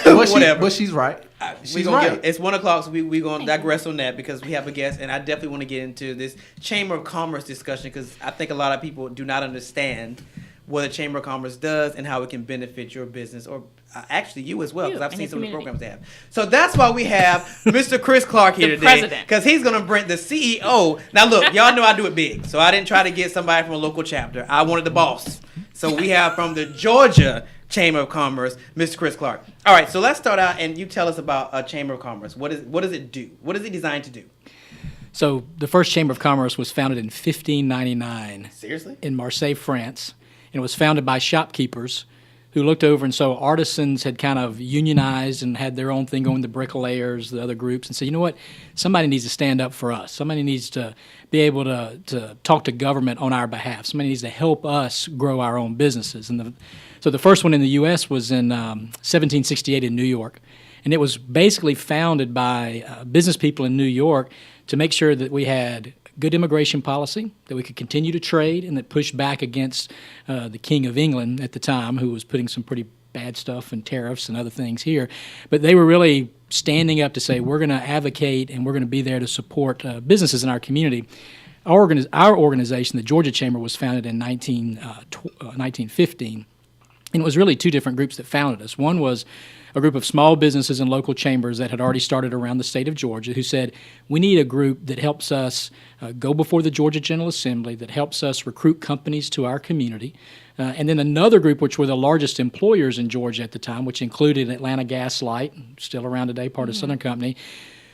Whatever. But she's right. We She's gonna right. get, it's 1:00, so we gonna digress on that because we have a guest, and I definitely want to get into this Chamber of Commerce discussion because I think a lot of people do not understand what the Chamber of Commerce does and how it can benefit your business or actually you as well You because I've and seen your some of the community. programs they have. So that's why we have Mr. Chris Clark here The today president. because he's gonna bring the CEO. Now look, y'all know I do it big, so I didn't try to get somebody from a local chapter. I wanted the boss. So we have from the Georgia Chamber of Commerce, Mr. Chris Clark. All right, so let's start out and you tell us about Chamber of Commerce. What does it do? What is it designed to do? So the first Chamber of Commerce was founded in 1599 Seriously? in Marseille, France, and it was founded by shopkeepers who looked over and saw artisans had kind of unionized and had their own thing going, the bricklayers, the other groups, and said, you know what, somebody needs to stand up for us. Somebody needs to be able to talk to government on our behalf. Somebody needs to help us grow our own businesses. And so the first one in the U.S. was in 1768 in New York, and it was basically founded by business people in New York to make sure that we had good immigration policy, that we could continue to trade, and that pushed back against the King of England at the time, who was putting some pretty bad stuff and tariffs and other things here. But they were really standing up to say, we're going to advocate and we're going to be there to support businesses in our community. Our organization, the Georgia Chamber, was founded in 1915, and it was really two different groups that founded us. One was a group of small businesses and local chambers that had already started around the state of Georgia who said, we need a group that helps us go before the Georgia General Assembly, that helps us recruit companies to our community. And then another group, which were the largest employers in Georgia at the time, which included Atlanta Gas Light, still around today, part of Southern Company,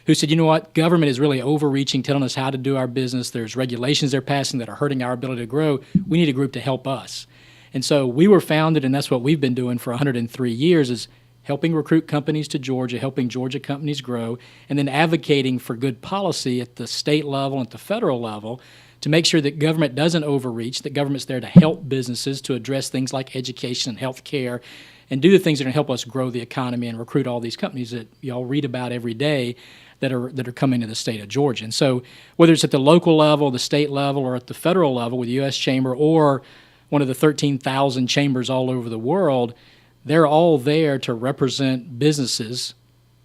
who said, you know what, government is really overreaching, telling us how to do our business. There's regulations they're passing that are hurting our ability to grow. We need a group to help us. And so we were founded, and that's what we've been doing for 103 years, is helping recruit companies to Georgia, helping Georgia companies grow, and then advocating for good policy at the state level and at the federal level to make sure that government doesn't overreach, that government's there to help businesses to address things like education and health care and do the things that are going to help us grow the economy and recruit all these companies that y'all read about every day that are coming to the state of Georgia. And so whether it's at the local level, the state level, or at the federal level with the U.S. Chamber or one of the 13,000 chambers all over the world, they're all there to represent businesses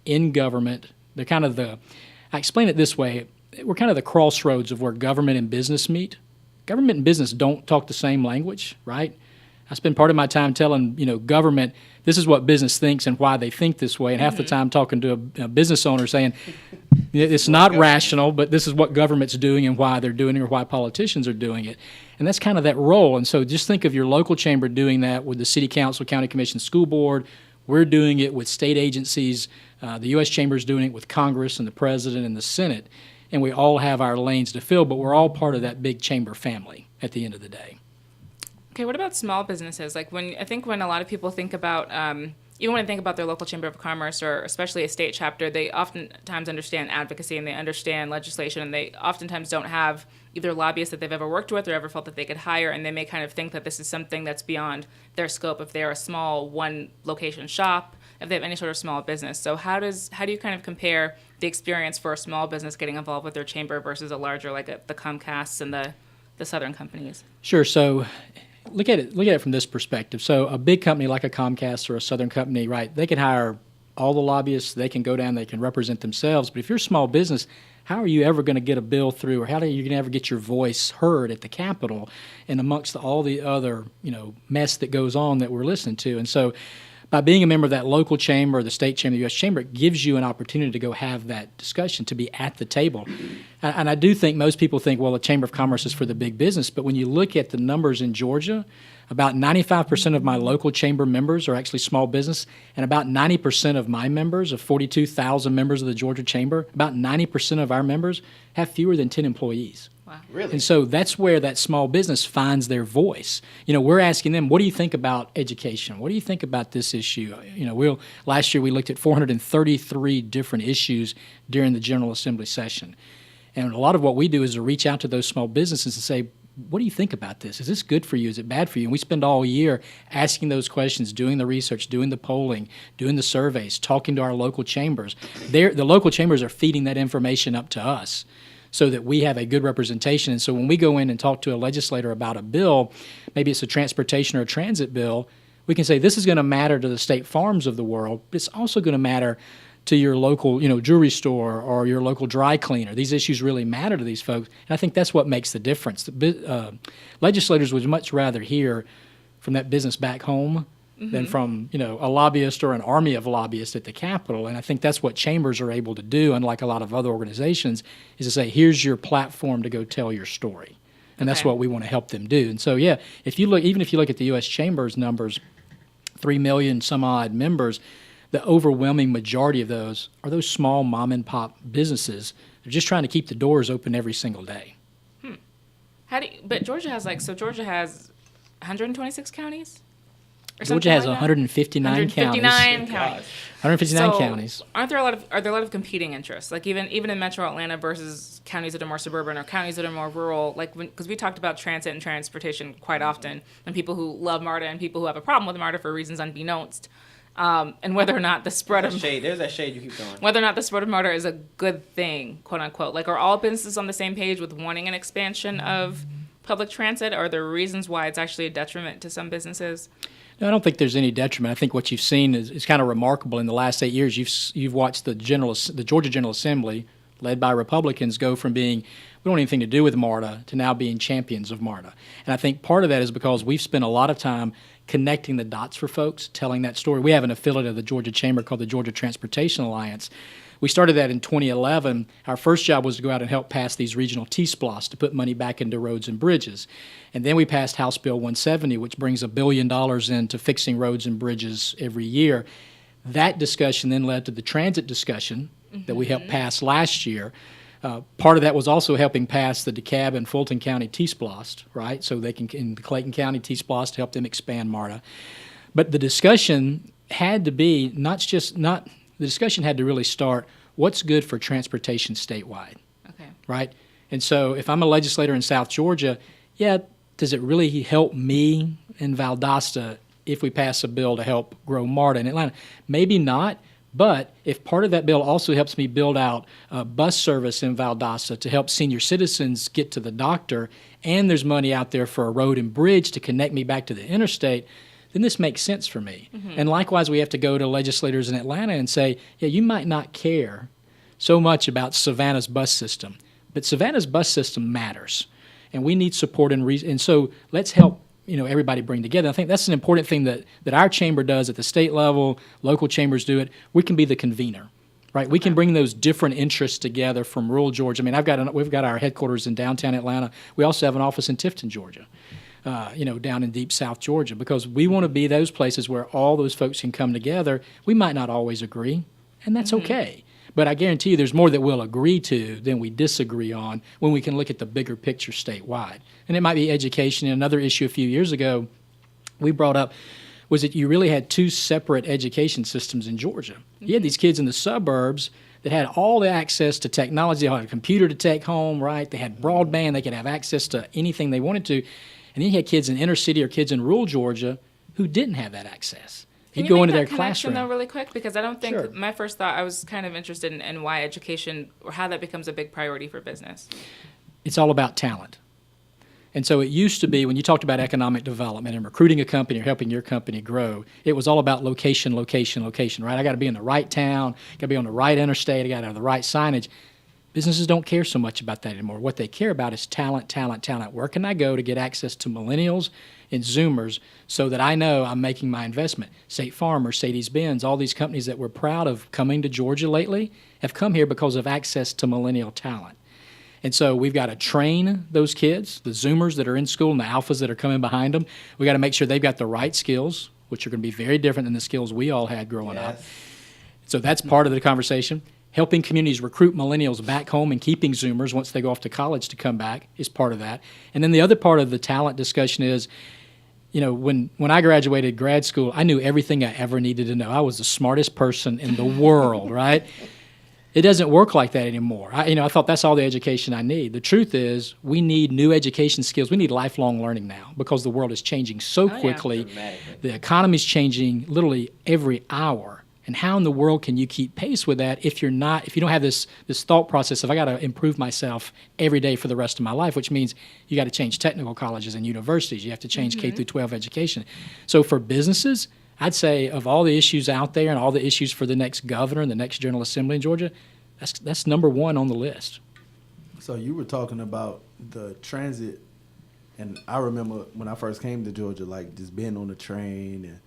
in government. They're kind of I explain it this way, we're kind of the crossroads of where government and business meet. Government and business don't talk the same language, right? I spend part of my time telling, government, this is what business thinks and why they think this way, and half the time talking to a business owner saying, it's not rational, but this is what government's doing and why they're doing it or why politicians are doing it. And that's kind of that role. And so just think of your local chamber doing that with the city council, county commission, school board. We're doing it with state agencies. The U.S. Chamber is doing it with Congress and the president and the Senate. And we all have our lanes to fill, but we're all part of that big chamber family at the end of the day. Okay, what about small businesses? Like when a lot of people think about, even when they think about their local chamber of commerce or especially a state chapter, they oftentimes understand advocacy and they understand legislation, and they oftentimes don't have either lobbyists that they've ever worked with or ever felt that they could hire, and they may kind of think that this is something that's beyond their scope if they're a small one-location shop, if they have any sort of small business. So how do you kind of compare the experience for a small business getting involved with their chamber versus a larger, like the Comcasts and the Southern companies? Sure. So look at it from this perspective. So a big company like a Comcast or a Southern Company, right, they can hire all the lobbyists, they can go down, they can represent themselves. But if you're a small business, how are you ever going to get a bill through, or how are you going to ever get your voice heard at the Capitol and amongst all the other, mess that goes on that we're listening to? And so by being a member of that local chamber, the state chamber, the U.S. Chamber, it gives you an opportunity to go have that discussion, to be at the table. And I do think most people think, well, the Chamber of Commerce is for the big business. But when you look at the numbers in Georgia, about 95% of my local chamber members are actually small business, and about 90% of my members, of 42,000 members of the Georgia Chamber, about 90% of our members have fewer than 10 employees. Wow. Really? And so that's where that small business finds their voice. We're asking them, what do you think about education? What do you think about this issue? Last year we looked at 433 different issues during the General Assembly session. And a lot of what we do is to reach out to those small businesses and say, what do you think about this? Is this good for you? Is it bad for you? And we spend all year asking those questions, doing the research, doing the polling, doing the surveys, talking to our local chambers. The local chambers are feeding that information up to us so that we have a good representation. And so when we go in and talk to a legislator about a bill, maybe it's a transportation or a transit bill, we can say this is going to matter to the state farms of the world, but it's also going to matter to your local, jewelry store or your local dry cleaner. These issues really matter to these folks, and I think that's what makes the difference. Legislators would much rather hear from that business back home than from, a lobbyist or an army of lobbyists at the Capitol, and I think that's what chambers are able to do, unlike a lot of other organizations, is to say, here's your platform to go tell your story, and that's what we want to help them do. And so, even if you look at the U.S. Chamber's numbers, 3 million some odd members, the overwhelming majority of those are those small mom and pop businesses. They're just trying to keep the doors open every single day. But Georgia has Georgia has 126 counties? Or Georgia something has like that? 159 counties. 159 counties. 159 So, counties. Are there a lot of competing interests? Like even in Metro Atlanta versus counties that are more suburban or counties that are more rural. Like because we talked about transit and transportation quite often, and people who love MARTA and people who have a problem with MARTA for reasons unbeknownst, and whether or not the spread of There's that shade you keep throwing. whether or not the spread of MARTA is a good thing, quote unquote. Like are all businesses on the same page with wanting an expansion of public transit? Or are there reasons why it's actually a detriment to some businesses? No, I don't think there's any detriment. I think what you've seen is kind of remarkable. In the last 8 years, you've watched the Georgia General Assembly, led by Republicans, go from being we don't want anything to do with MARTA to now being champions of MARTA. And I think part of that is because we've spent a lot of time connecting the dots for folks, telling that story. We have an affiliate of the Georgia Chamber called the Georgia Transportation Alliance. We started that in 2011. Our first job was to go out and help pass these regional T-SPLOS to put money back into roads and bridges. And then we passed House Bill 170, which brings $1 billion into fixing roads and bridges every year. That discussion then led to the transit discussion that we helped pass last year. Part of that was also helping pass the DeKalb and Fulton County T-SPLOS, right? So they can, in the Clayton County T-SPLOS to help them expand MARTA. But the discussion had to be the discussion had to really start, what's good for transportation statewide, Okay. right? And so if I'm a legislator in South Georgia, does it really help me in Valdosta if we pass a bill to help grow MARTA in Atlanta? Maybe not, but if part of that bill also helps me build out bus service in Valdosta to help senior citizens get to the doctor, and there's money out there for a road and bridge to connect me back to the interstate, then this makes sense for me. And likewise, we have to go to legislators in Atlanta and say, you might not care so much about Savannah's bus system, but Savannah's bus system matters, and we need support and so let's help everybody bring together. I think that's an important thing that our chamber does at the state level. Local chambers do it. We can be the convener, right? We can bring those different interests together from rural Georgia. I mean, we've got our headquarters in downtown Atlanta. We also have an office in Tifton, Georgia. Down in deep South Georgia, because we want to be those places where all those folks can come together. We might not always agree, and that's okay. But I guarantee you there's more that we'll agree to than we disagree on when we can look at the bigger picture statewide. And it might be education. And another issue a few years ago we brought up was that you really had two separate education systems in Georgia. You had these kids in the suburbs that had all the access to technology. They had a computer to take home, right? They had broadband. They could have access to anything they wanted to. And then you had kids in inner city or kids in rural Georgia who didn't have that access. Can You'd you go make into that their connection classroom. though really quick? Because I don't think Sure. my first thought, I was kind of interested in why education or how that becomes a big priority for business. It's all about talent. And so it used to be when you talked about economic development and recruiting a company or helping your company grow, it was all about location, location, location, right? I got to be in the right town, got to be on the right interstate, I got to have the right signage. Businesses don't care so much about that anymore. What they care about is talent, talent, talent. Where can I go to get access to millennials and Zoomers so that I know I'm making my investment? State Farm, Mercedes-Benz, all these companies that we're proud of coming to Georgia lately have come here because of access to millennial talent. And so we've got to train those kids, the Zoomers that are in school and the Alphas that are coming behind them. We've got to make sure they've got the right skills, which are going to be very different than the skills we all had growing up. So that's part of the conversation. Helping communities recruit millennials back home and keeping Zoomers once they go off to college to come back is part of that. And then the other part of the talent discussion is, when I graduated grad school, I knew everything I ever needed to know. I was the smartest person in the world, right? It doesn't work like that anymore. I thought that's all the education I need. The truth is, we need new education skills. We need lifelong learning now because the world is changing so quickly. Dramatically. The economy's changing literally every hour. And how in the world can you keep pace with that if you don't have this thought process of I got to improve myself every day for the rest of my life, which means you got to change technical colleges and universities. You have to change K through 12 education. So for businesses, I'd say of all the issues out there and all the issues for the next governor and the next General Assembly in Georgia, that's number one on the list. So you were talking about the transit, and I remember when I first came to Georgia, like just being on the train and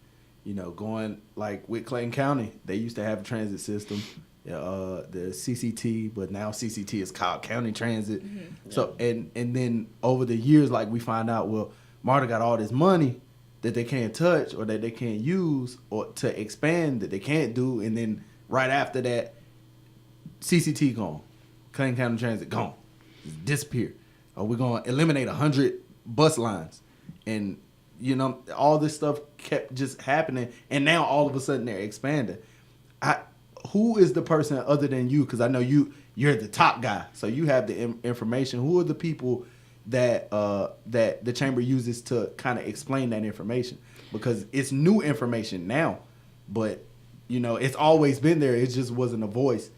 going like with Clayton County, they used to have a transit system, the CCT, but now CCT is called County Transit. So and then over the years, like we find out, well, MARTA got all this money, that they can't touch or that they can't use or to expand that they can't do, and then right after that, CCT gone, Clayton County Transit gone, disappear. Or we're gonna eliminate 100 bus lines, and all this stuff kept just happening, and now all of a sudden they're expanding. Who is the person other than you? Because I know you're the top guy, so you have the information. Who are the people that that the chamber uses to kind of explain that information? Because it's new information now, but it's always been there. It just wasn't a voice,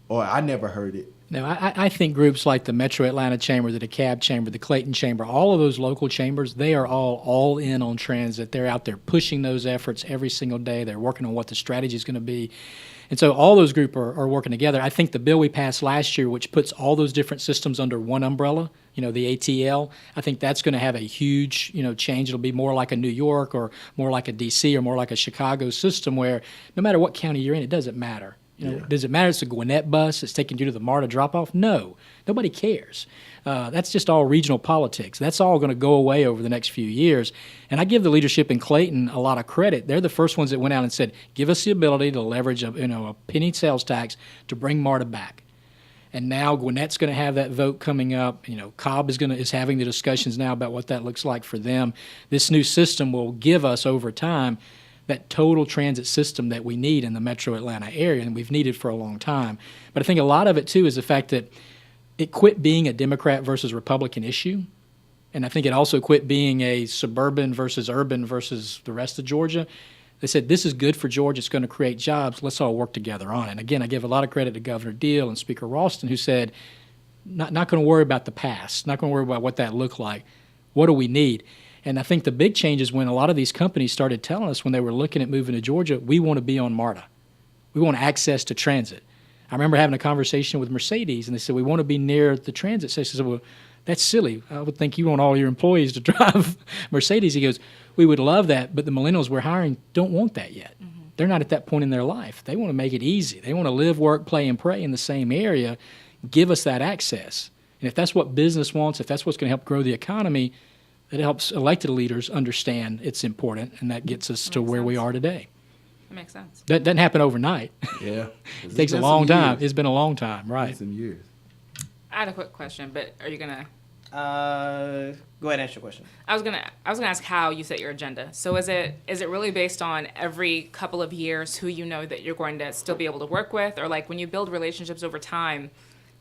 or I never heard it. No, I think groups like the Metro Atlanta Chamber, the DeKalb Chamber, the Clayton Chamber, all of those local chambers, they are all in on transit. They're out there pushing those efforts every single day. They're working on what the strategy is going to be. And so all those groups are working together. I think the bill we passed last year, which puts all those different systems under one umbrella, the ATL, I think that's going to have a huge, change. It'll be more like a New York or more like a D.C. or more like a Chicago system where no matter what county you're in, it doesn't matter. Does it matter it's a Gwinnett bus that's taking you to the MARTA drop-off? No. Nobody cares. That's just all regional politics. That's all going to go away over the next few years. And I give the leadership in Clayton a lot of credit. They're the first ones that went out and said, give us the ability to leverage a penny sales tax to bring MARTA back. And now Gwinnett's going to have that vote coming up. Cobb is having the discussions now about what that looks like for them. This new system will give us over time that total transit system that we need in the metro Atlanta area, and we've needed for a long time. But I think a lot of it, too, is the fact that it quit being a Democrat versus Republican issue, and I think it also quit being a suburban versus urban versus the rest of Georgia. They said, this is good for Georgia. It's going to create jobs. Let's all work together on it. And again, I give a lot of credit to Governor Deal and Speaker Ralston, who said, not going to worry about the past, not going to worry about what that looked like. What do we need? And I think the big change is when a lot of these companies started telling us when they were looking at moving to Georgia, we want to be on MARTA. We want access to transit. I remember having a conversation with Mercedes, and they said, we want to be near the transit station. I said, well, that's silly. I would think you want all your employees to drive Mercedes. He goes, we would love that, but the millennials we're hiring don't want that yet. Mm-hmm. They're not at that point in their life. They want to make it easy. They want to live, work, play, and pray in the same area. Give us that access. And if that's what business wants, if that's what's going to help grow the economy, it helps elected leaders understand it's important, and that gets us to where we are today. That makes sense. That doesn't happen overnight. Yeah. It takes a long time. It's been a long time, right? Some years. I had a quick question, but are you gonna? Go ahead and ask your question. I was gonna ask how you set your agenda. So is it really based on every couple of years who you know that you're going to still be able to work with, or like when you build relationships over time,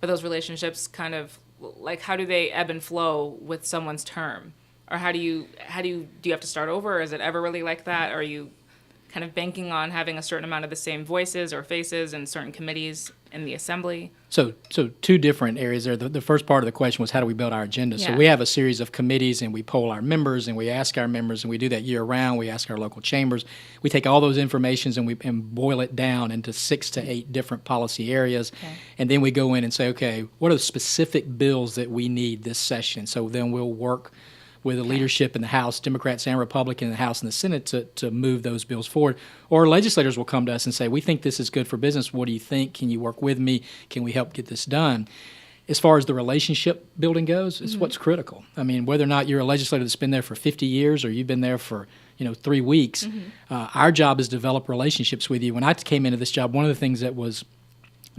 but those relationships kind of like how do they ebb and flow with someone's term, or do you have to start over, or is it ever really like that? Or are you kind of banking on having a certain amount of the same voices or faces in certain committees in the assembly? So two different areas there. The first part of the question was how do we build our agenda? Yeah. So we have a series of committees, and we poll our members, and we ask our members, and we do that year round. We ask our local chambers. We take all those informations and boil it down into 6 to 8 different policy areas. Okay. And then we go in and say, okay, what are the specific bills that we need this session? So then we'll work with the leadership in the House, Democrats and Republicans in the House and the Senate to move those bills forward. Or legislators will come to us and say, we think this is good for business. What do you think? Can you work with me? Can we help get this done? As far as the relationship building goes, it's what's critical. I mean, whether or not you're a legislator that's been there for 50 years or you've been there for 3 weeks, our job is to develop relationships with you. When I came into this job, one of the things that was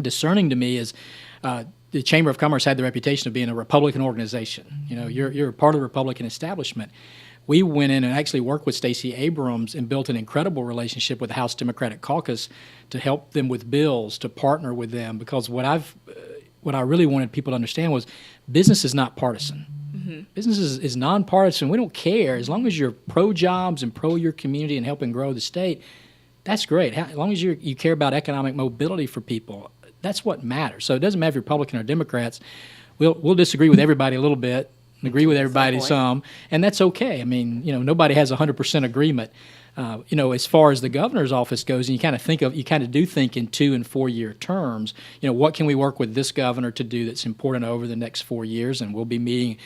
discerning to me is the Chamber of Commerce had the reputation of being a Republican organization. You're a part of the Republican establishment. We went in and actually worked with Stacey Abrams and built an incredible relationship with the House Democratic Caucus to help them with bills, to partner with them, because what I really wanted people to understand was business is not partisan. Mm-hmm. Business is nonpartisan. We don't care. As long as you're pro-jobs and pro your community and helping grow the state, that's great. As long as you care about economic mobility for people, that's what matters. So it doesn't matter if you're Republican or Democrats. We'll disagree with everybody a little bit, and agree with everybody some, and that's okay. I mean, nobody has 100% agreement. As far as the governor's office goes, and you kind of do think in 2 and 4 year terms. What can we work with this governor to do that's important over the next 4 years? And we'll be meeting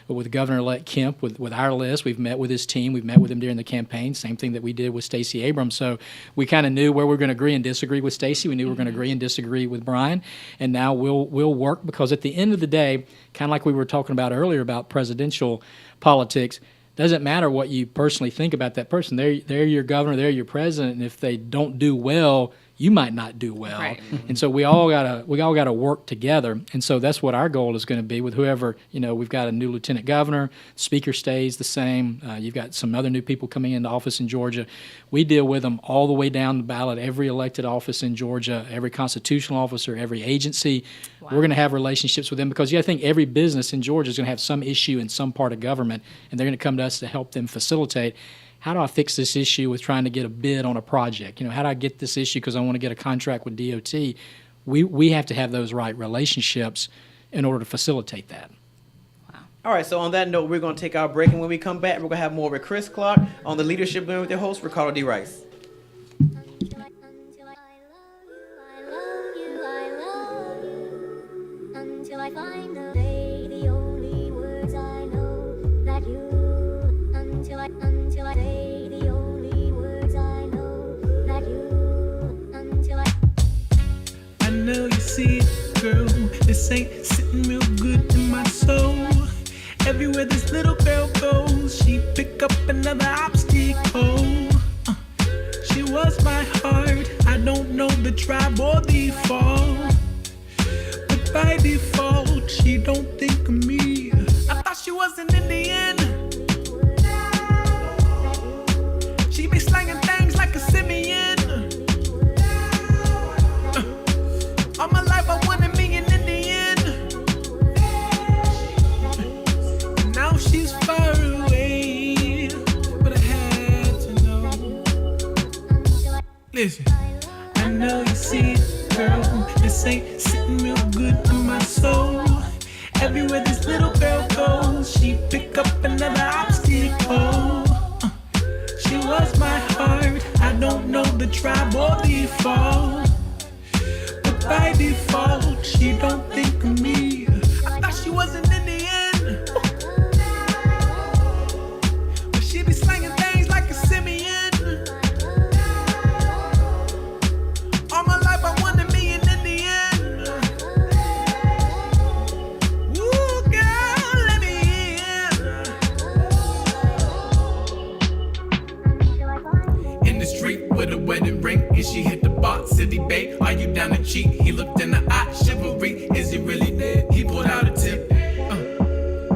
with Governor-elect Kemp with our list. We've met with his team. We've met with him during the campaign. Same thing that we did with Stacey Abrams. So we kind of knew where we were going to agree and disagree with Stacey. We knew we were going to agree and disagree with Brian. And now we'll work, because at the end of the day, kind of like we were talking about earlier about presidential politics, doesn't matter what you personally think about that person. They're your governor, they're your president, and if they don't do well, you might not do well. Right. And so we all gotta work together. And so that's what our goal is going to be with whoever, we've got a new lieutenant governor, speaker stays the same. You've got some other new people coming into office in Georgia. We deal with them all the way down the ballot, every elected office in Georgia, every constitutional officer, every agency. Wow. We're going to have relationships with them because I think every business in Georgia is going to have some issue in some part of government, and they're going to come to us to help them facilitate. How do I fix this issue with trying to get a bid on a project? How do I get this issue because I want to get a contract with DOT? We have to have those right relationships in order to facilitate that. All right, so on that note, we're going to take our break, and when we come back, we're going to have more with Chris Clark on the Leadership Blend with your host, Ricardo D. Rice. Until I find the day, the only words I know that you. Until I say the only words I know that you. I know you see it, girl. This ain't sitting real good in my soul. Everywhere this little girl goes, she pick up another obstacle. She was my heart. I don't know the tribe or the fall. But by default, she don't think of me. I thought she was an Indian. She be slanging things like a simian. All my life I wanted me an Indian. And now she's far away, but I had to know. Listen, I know you see it, girl. This ain't sitting real good in my soul. Everywhere this little girl goes, she pick up another obstacle. She was my heart. I don't know the tribe or the fall. But by default, she don't think of me. I thought she was an Indian. But she be slanging things like a simian. All my life I wanted me an Indian. Ooh, girl, let me in. In the street with a wedding ring, and she hit the bar, city babe. Are you down to cheat? He looked in the eye, chivalry. Is he really dead? He pulled out a tip.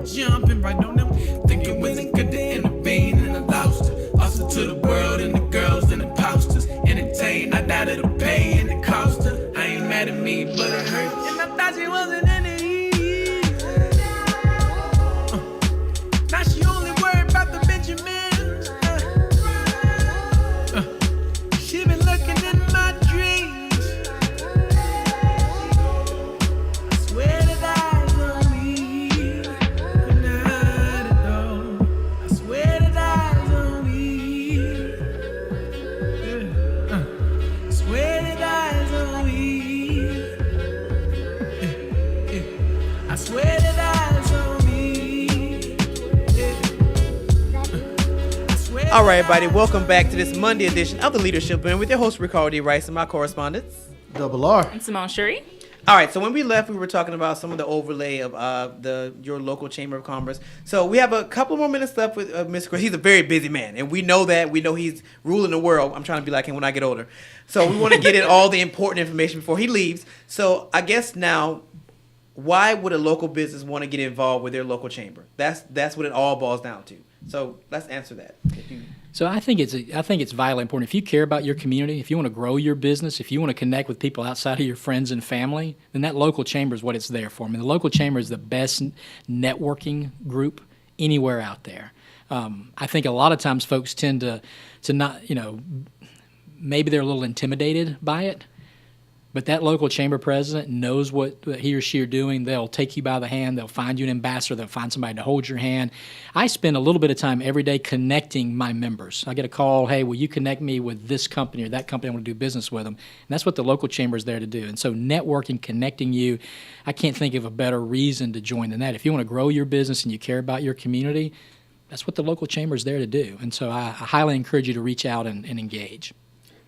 Jumping right on them, thinking wasn't good to intervene, and I lost her. Lost her to the world and the girls and the posters. Entertained, I died of the pain and it cost her. I ain't mad at me, but it hurt. And I thought she wasn't in it. Now she only worried about the Benjamins. She been looking in my dreams. I swear that eyes on me. Good night, Adore. I swear that eyes on me. I swear that eyes on me. I swear that eyes on me. I swear. All right, everybody, welcome back to this Monday edition of the Leadership Blend with your host, Ricardo D. Rice, and my correspondents. Double R. And Simone Shuri. All right, so when we left, we were talking about some of the overlay of your local Chamber of Commerce. So we have a couple more minutes left with Mr. Chris. He's a very busy man, and we know that. We know he's ruling the world. I'm trying to be like him when I get older. So we want to get in all the important information before he leaves. So I guess now, why would a local business want to get involved with their local chamber? That's what it all boils down to. So let's answer that. So I think it's vitally important. If you care about your community, if you want to grow your business, if you want to connect with people outside of your friends and family, then that local chamber is what it's there for. I mean, the local chamber is the best networking group anywhere out there. I think a lot of times folks tend to not, maybe they're a little intimidated by it. But that local chamber president knows what he or she are doing. They'll take you by the hand. They'll find you an ambassador. They'll find somebody to hold your hand. I spend a little bit of time every day connecting my members. I get a call, hey, will you connect me with this company or that company? I want to do business with them. And that's what the local chamber is there to do. And so networking, connecting you, I can't think of a better reason to join than that. If you want to grow your business and you care about your community, that's what the local chamber is there to do. And so I highly encourage you to reach out and engage.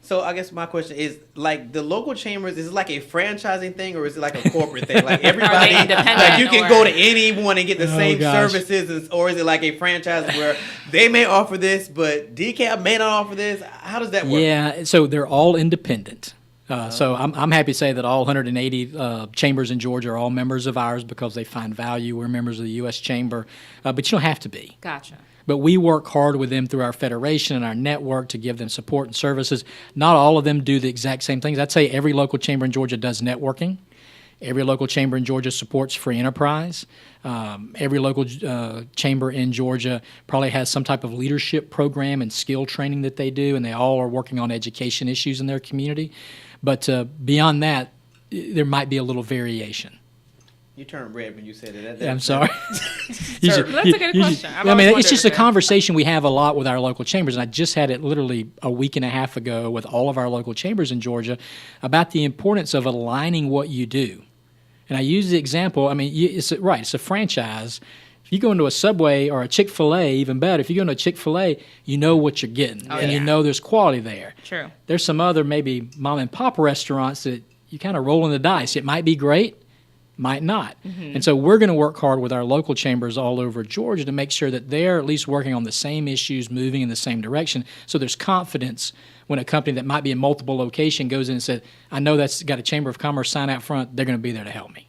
So I guess my question is, like, the local chambers, is it like a franchising thing or is it like a corporate thing? Like everybody, independent like you can or- go to anyone and get the same gosh. services, or is it like a franchise where they may offer this, but DCAP may not offer this? How does that work? Yeah, so they're all independent. So I'm happy to say that all 180 chambers in Georgia are all members of ours because they find value. We're members of the U.S. Chamber, but you don't have to be. Gotcha. But we work hard with them through our federation and our network to give them support and services. Not all of them do the exact same things. I'd say every local chamber in Georgia does networking. Every local chamber in Georgia supports free enterprise. Every local chamber in Georgia probably has some type of leadership program and skill training that they do, and they all are working on education issues in their community. But beyond that, there might be a little variation. You turned red when you said it. I'm sorry. That's a good question. I've I always mean, wondered it's just a if it- conversation we have a lot with our local chambers, and I just had it literally a week and a half ago with all of our local chambers in Georgia about the importance of aligning what you do. And I use the example. I mean, it's a franchise. If you go into a Subway or a Chick-fil-A, even better, if you go into a Chick-fil-A, you know what you're getting, and you know there's quality there. True. There's some other maybe mom and pop restaurants that you kind of rolling the dice. It might be great, might not. And so we're going to work hard with our local chambers all over Georgia to make sure that they're at least working on the same issues, moving in the same direction. So there's confidence when a company that might be in multiple locations goes in and says, I know that's got a Chamber of Commerce sign out front, they're going to be there to help me.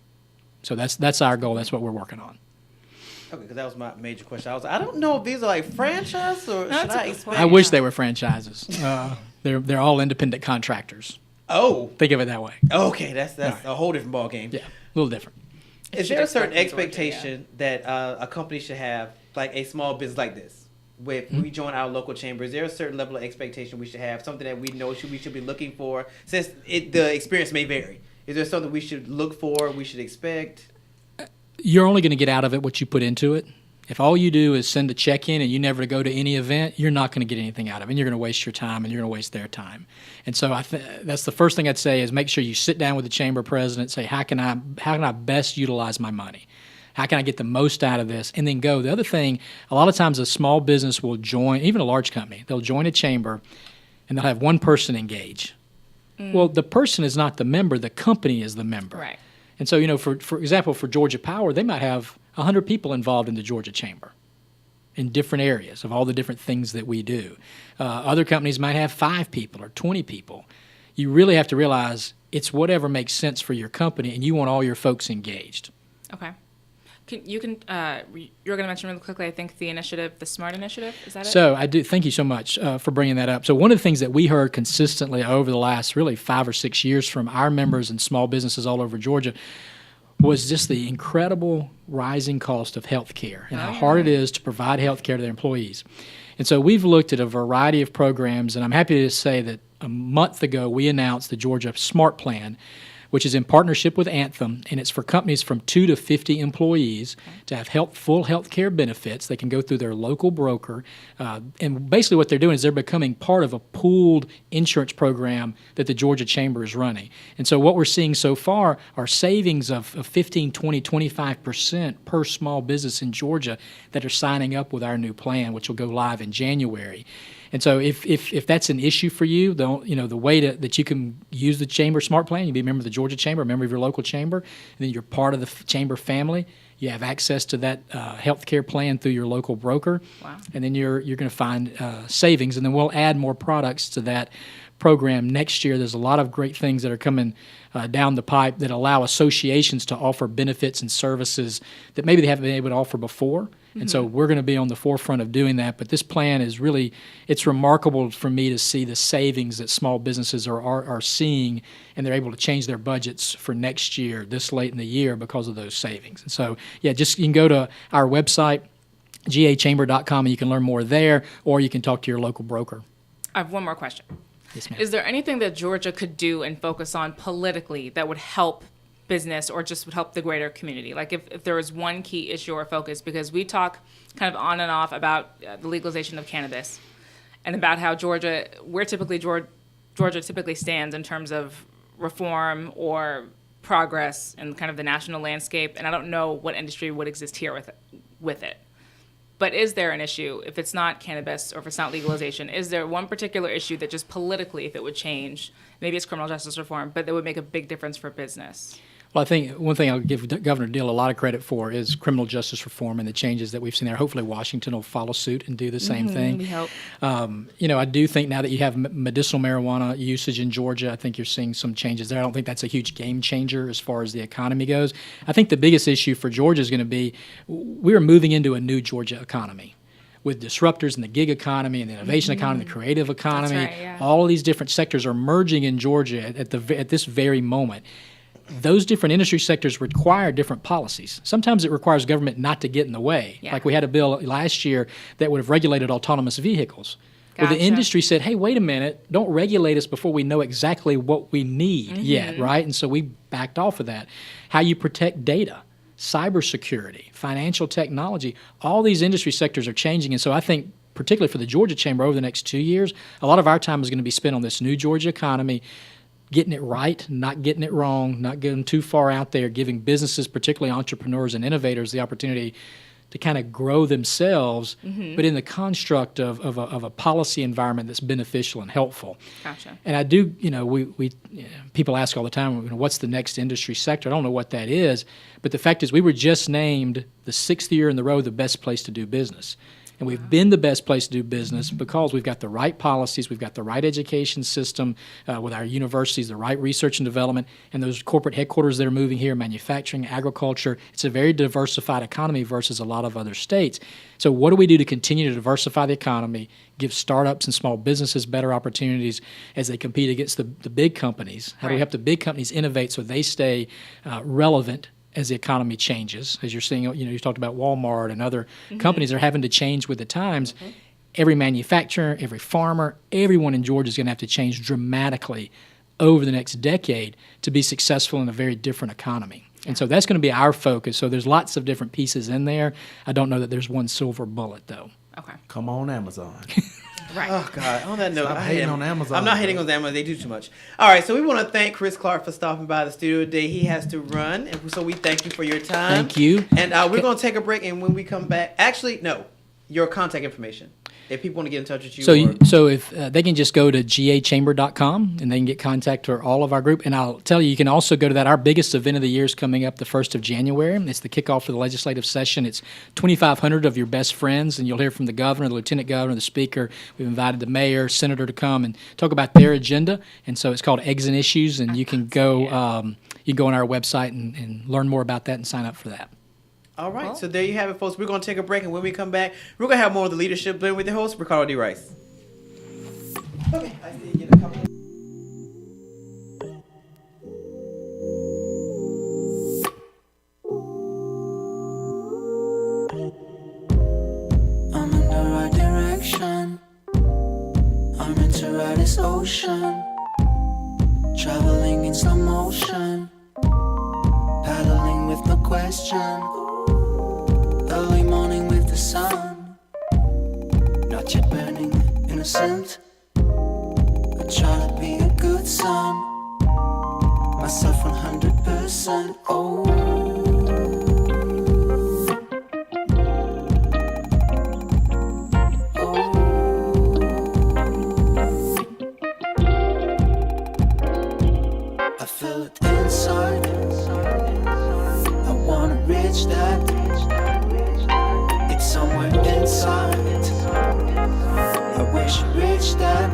So that's our goal. That's what we're working on. Okay, because that was my major question. I was like, I don't know if these are like franchise or should that's a I good expect? I wish they were franchises. They're all independent contractors. Oh, Think of it that way. okay, that's Right. a whole different ball game. Yeah, a little different. Is should there a expect certain in Georgia, expectation that a company should have, like a small business like this? If we join our local chamber, is there a certain level of expectation we should have? Something that we know we should be looking for? Since the experience may vary, is there something we should look for? We should expect? You're only going to get out of it what you put into it. If all you do is send a check in and you never go to any event, you're not going to get anything out of it. And you're going to waste your time and you're going to waste their time. And so that's the first thing I'd say is make sure you sit down with the chamber president, say, how can I best utilize my money? How can I get the most out of this? And then go. The other thing, a lot of times a small business will join, even a large company, they'll join a chamber and they'll have one person engage. Well, the person is not the member, the company is the member. Right. And so, for example, for Georgia Power, they might have 100 people involved in the Georgia Chamber in different areas of all the different things that we do. Other companies might have 5 people or 20 people. You really have to realize it's whatever makes sense for your company, and you want all your folks engaged. Okay. You're going to mention really quickly, I think, the initiative, the SMART initiative. Is that it? So I do. Thank you so much for bringing that up. So one of the things that we heard consistently over the last really 5 or 6 years from our members and small businesses all over Georgia was just the incredible rising cost of health care and how hard it is to provide health care to their employees. And so we've looked at a variety of programs, and I'm happy to say that a month ago we announced the Georgia SMART Plan, which is in partnership with Anthem, and it's for companies from 2 to 50 employees to have full health care benefits. They can go through their local broker, and basically what they're doing is they're becoming part of a pooled insurance program that the Georgia Chamber is running. And so what we're seeing so far are savings of 15, 20, 25% per small business in Georgia that are signing up with our new plan, which will go live in January. And so if that's an issue for you, the way that you can use the Chamber SMART Plan, you be a member of the Georgia Chamber, a member of your local chamber, and then you're part of the Chamber family. You have access to that health care plan through your local broker. Wow. And then you're going to find savings, and then we'll add more products to that program next year. There's a lot of great things that are coming down the pipe that allow associations to offer benefits and services that maybe they haven't been able to offer before. And so we're going to be on the forefront of doing that. But this plan is really, it's remarkable for me to see the savings that small businesses are seeing, and they're able to change their budgets for next year, this late in the year, because of those savings. And so, yeah, you can go to our website, gachamber.com, and you can learn more there, or you can talk to your local broker. I have one more question. Yes, ma'am. Is there anything that Georgia could do and focus on politically that would help business or just would help the greater community? Like if there was one key issue or focus, because we talk kind of on and off about the legalization of cannabis and about how Georgia typically stands in terms of reform or progress in kind of the national landscape. And I don't know what industry would exist here with it. But is there an issue, if it's not cannabis or if it's not legalization, is there one particular issue that just politically, if it would change, maybe it's criminal justice reform, but that would make a big difference for business? Well, I think one thing I'll give Governor Deal a lot of credit for is criminal justice reform and the changes that we've seen there. Hopefully Washington will follow suit and do the same thing. We hope. I do think now that you have medicinal marijuana usage in Georgia, I think you're seeing some changes there. I don't think that's a huge game changer as far as the economy goes. I think the biggest issue for Georgia is going to be we're moving into a new Georgia economy with disruptors in the gig economy and the innovation economy, the creative economy. That's right, yeah. All of these different sectors are merging in Georgia at this very moment. Those different industry sectors require different policies. Sometimes it requires government not to get in the way. Yeah. Like we had a bill last year that would have regulated autonomous vehicles. Well, the Gotcha. industry said, hey, wait a minute, don't regulate us before we know exactly what we need yet, right? And so we backed off of that. How you protect data, cybersecurity, financial technology, all these industry sectors are changing. And so I think, particularly for the Georgia Chamber over the next 2 years, a lot of our time is going to be spent on this new Georgia economy, getting it right, not getting it wrong, not getting too far out there, giving businesses, particularly entrepreneurs and innovators, the opportunity to kind of grow themselves, but in the construct of a policy environment that's beneficial and helpful. Gotcha. And I do, people ask all the time, what's the next industry sector? I don't know what that is, but the fact is we were just named the 6th year in a row the best place to do business. And we've been the best place to do business because we've got the right policies, we've got the right education system with our universities, the right research and development, and those corporate headquarters that are moving here, manufacturing, agriculture. It's a very diversified economy versus a lot of other states. So what do we do to continue to diversify the economy, give startups and small businesses better opportunities as they compete against the big companies? How do we help the big companies innovate so they stay relevant as the economy changes? As you're seeing, you talked about Walmart and other companies are having to change with the times. Every manufacturer, every farmer, everyone in Georgia is going to have to change dramatically over the next decade to be successful in a very different economy. And so that's going to be our focus. So there's lots of different pieces in there. I don't know that there's one silver bullet, though. Okay. Come on, Amazon. Right. Oh God! On that note, Stop I hating am- on Amazon, I'm not bro. hating on Amazon. They do too much. All right, so we want to thank Chris Clark for stopping by the studio today. He has to run, and so we thank you for your time. Thank you. And we're going to take a break, and when we come back, actually, no, your contact information. If people want to get in touch with you. So if they can just go to gachamber.com and they can get contact to all of our group. And I'll tell you, you can also go to that. Our biggest event of the year is coming up the 1st of January. It's the kickoff for the legislative session. It's 2,500 of your best friends, and you'll hear from the governor, the lieutenant governor, the speaker. We've invited the mayor, senator to come and talk about their agenda. And so it's called Eggs and Issues, and you can go on our website and learn more about that and sign up for that. All right, so there you have it, folks. We're going to take a break, and when we come back, we're going to have more of the leadership blend with your host, Ricardo D. Rice. Okay, I see you get a couple. I'm in the right direction. I'm meant to ride this ocean, traveling in slow motion, paddling with no question. Early morning with the sun, not yet burning, innocent. I try to be a good son, myself 100%. I feel it inside. I wanna reach that. It's somewhere inside. I wish I reached that.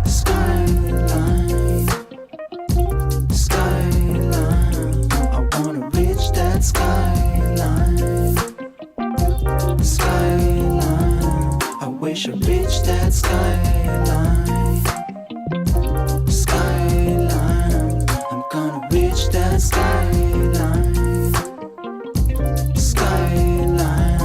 Skyline, skyline. I wanna reach that skyline. Skyline. I wish I reached that skyline. Skyline. I'm gonna reach that skyline. Skyline.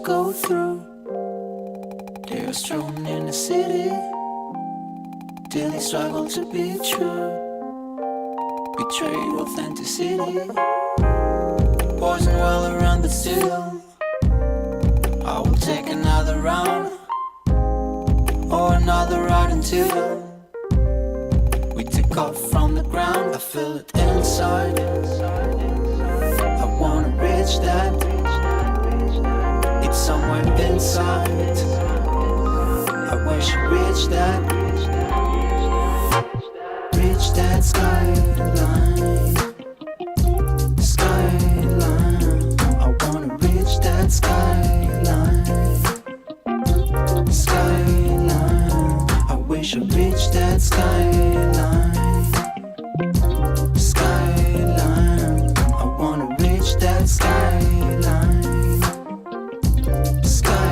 go through. They are strolling in the city, daily struggle to be true. Betrayed authenticity, poison well around but still I will take another round or another ride until we take off from the ground. I feel it inside, I wanna reach that. It's somewhere inside, I wish I reached that. Reach that skyline, skyline. I wanna reach that skyline, skyline. I wish I reached that skyline, skyline. I wanna reach that skyline, skyline.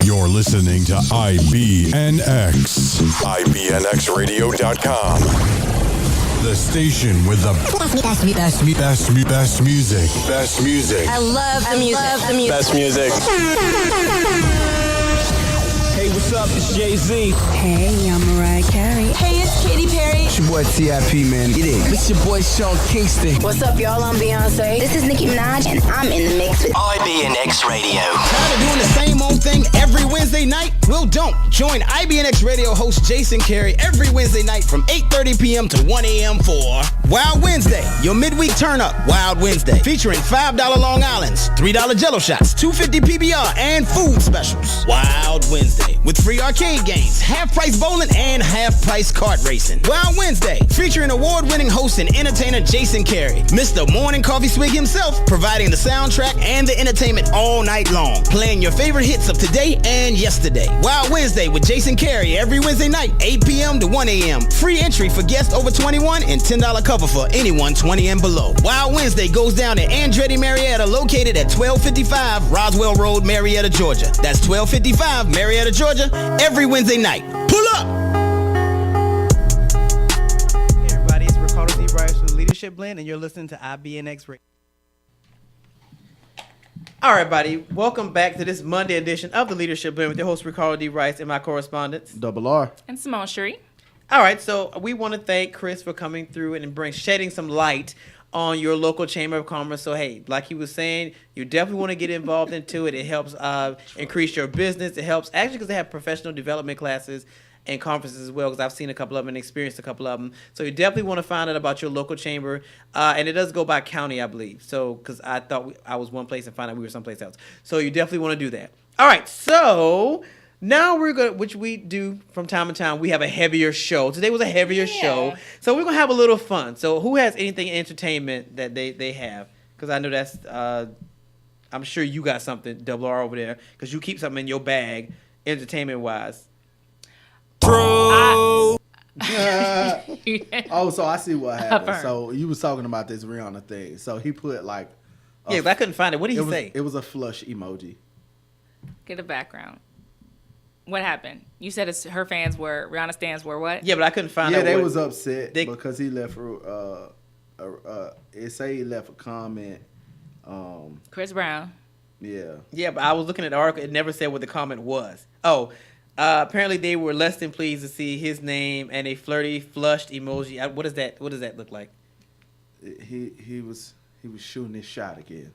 You're listening to IBNX. IBNXradio.com. The station with the best music. Best music. I love the music. Best music. Hey, what's up? It's Jay-Z. Hey, I'm Mariah Carey. Hey, it's Katy Perry. It's your boy T.I.P., man. Get in. It's your boy Sean Kingston. What's up, y'all? I'm Beyonce. This is Nicki Minaj, and I'm in the mix with IBNX Radio. Tired of doing the same old thing every Wednesday night? Well, don't. Join IBNX Radio host Jason Carey every Wednesday night from 8:30 p.m. to 1 a.m. for Wild Wednesday, your midweek turn-up. Wild Wednesday, featuring $5 Long Islands, $3 Jello shots, $2.50 PBR, and food specials. Wild Wednesday, with free arcade games, half-price bowling, and half-price kart racing. Wild Wednesday, featuring award-winning host and entertainer Jason Carey, Mr. Morning Coffee Swig himself, providing the soundtrack and the entertainment all night long, playing your favorite hits of today and yesterday. Wild Wednesday with Jason Carey every Wednesday night, 8 p.m. to 1 a.m. Free entry for guests over 21 and $10 cover for anyone 20 and below. Wild Wednesday goes down at Andretti Marietta, located at 1255 Roswell Road, Marietta, Georgia. That's 1255 Marietta, Georgia, every Wednesday night. Pull up! Hey everybody, it's Ricardo D. Rice from the Leadership Blend, and you're listening to IBNX Radio. All right, buddy, welcome back to this Monday edition of the Leadership Blend with your host Ricardo D. Rice and my correspondents. Double R. And Simone Cherie. All right, so we want to thank Chris for coming through and shedding some light on your local Chamber of Commerce. So, hey, like he was saying, you definitely want to get involved into it. It helps increase your business. It helps, actually, because they have professional development classes and conferences as well, because I've seen a couple of them and experienced a couple of them. So you definitely want to find out about your local chamber. And it does go by county, I believe. So, because I thought I was one place and found out we were someplace else. So you definitely want to do that. All right, so now we're going to, which we do from time to time, we have a heavier show. Today was a heavier show. So we're going to have a little fun. So who has anything in entertainment that they have? Because I know that's, I'm sure you got something, Double R, over there, because you keep something in your bag, entertainment-wise. Oh, so I see what happened. So you was talking about this Rihanna thing. So he put like, Yeah, but I couldn't find it. What did he say? It was a flush emoji. Get a background. What happened? You said her fans were, Rihanna stans were what? Yeah, but I couldn't find out. Yeah, they was upset because he left it say he left a comment. Chris Brown. Yeah. Yeah, but I was looking at the article. It never said what the comment was. Oh, apparently they were less than pleased to see his name and a flirty, flushed emoji. What is that? What does that look like? He was shooting his shot again.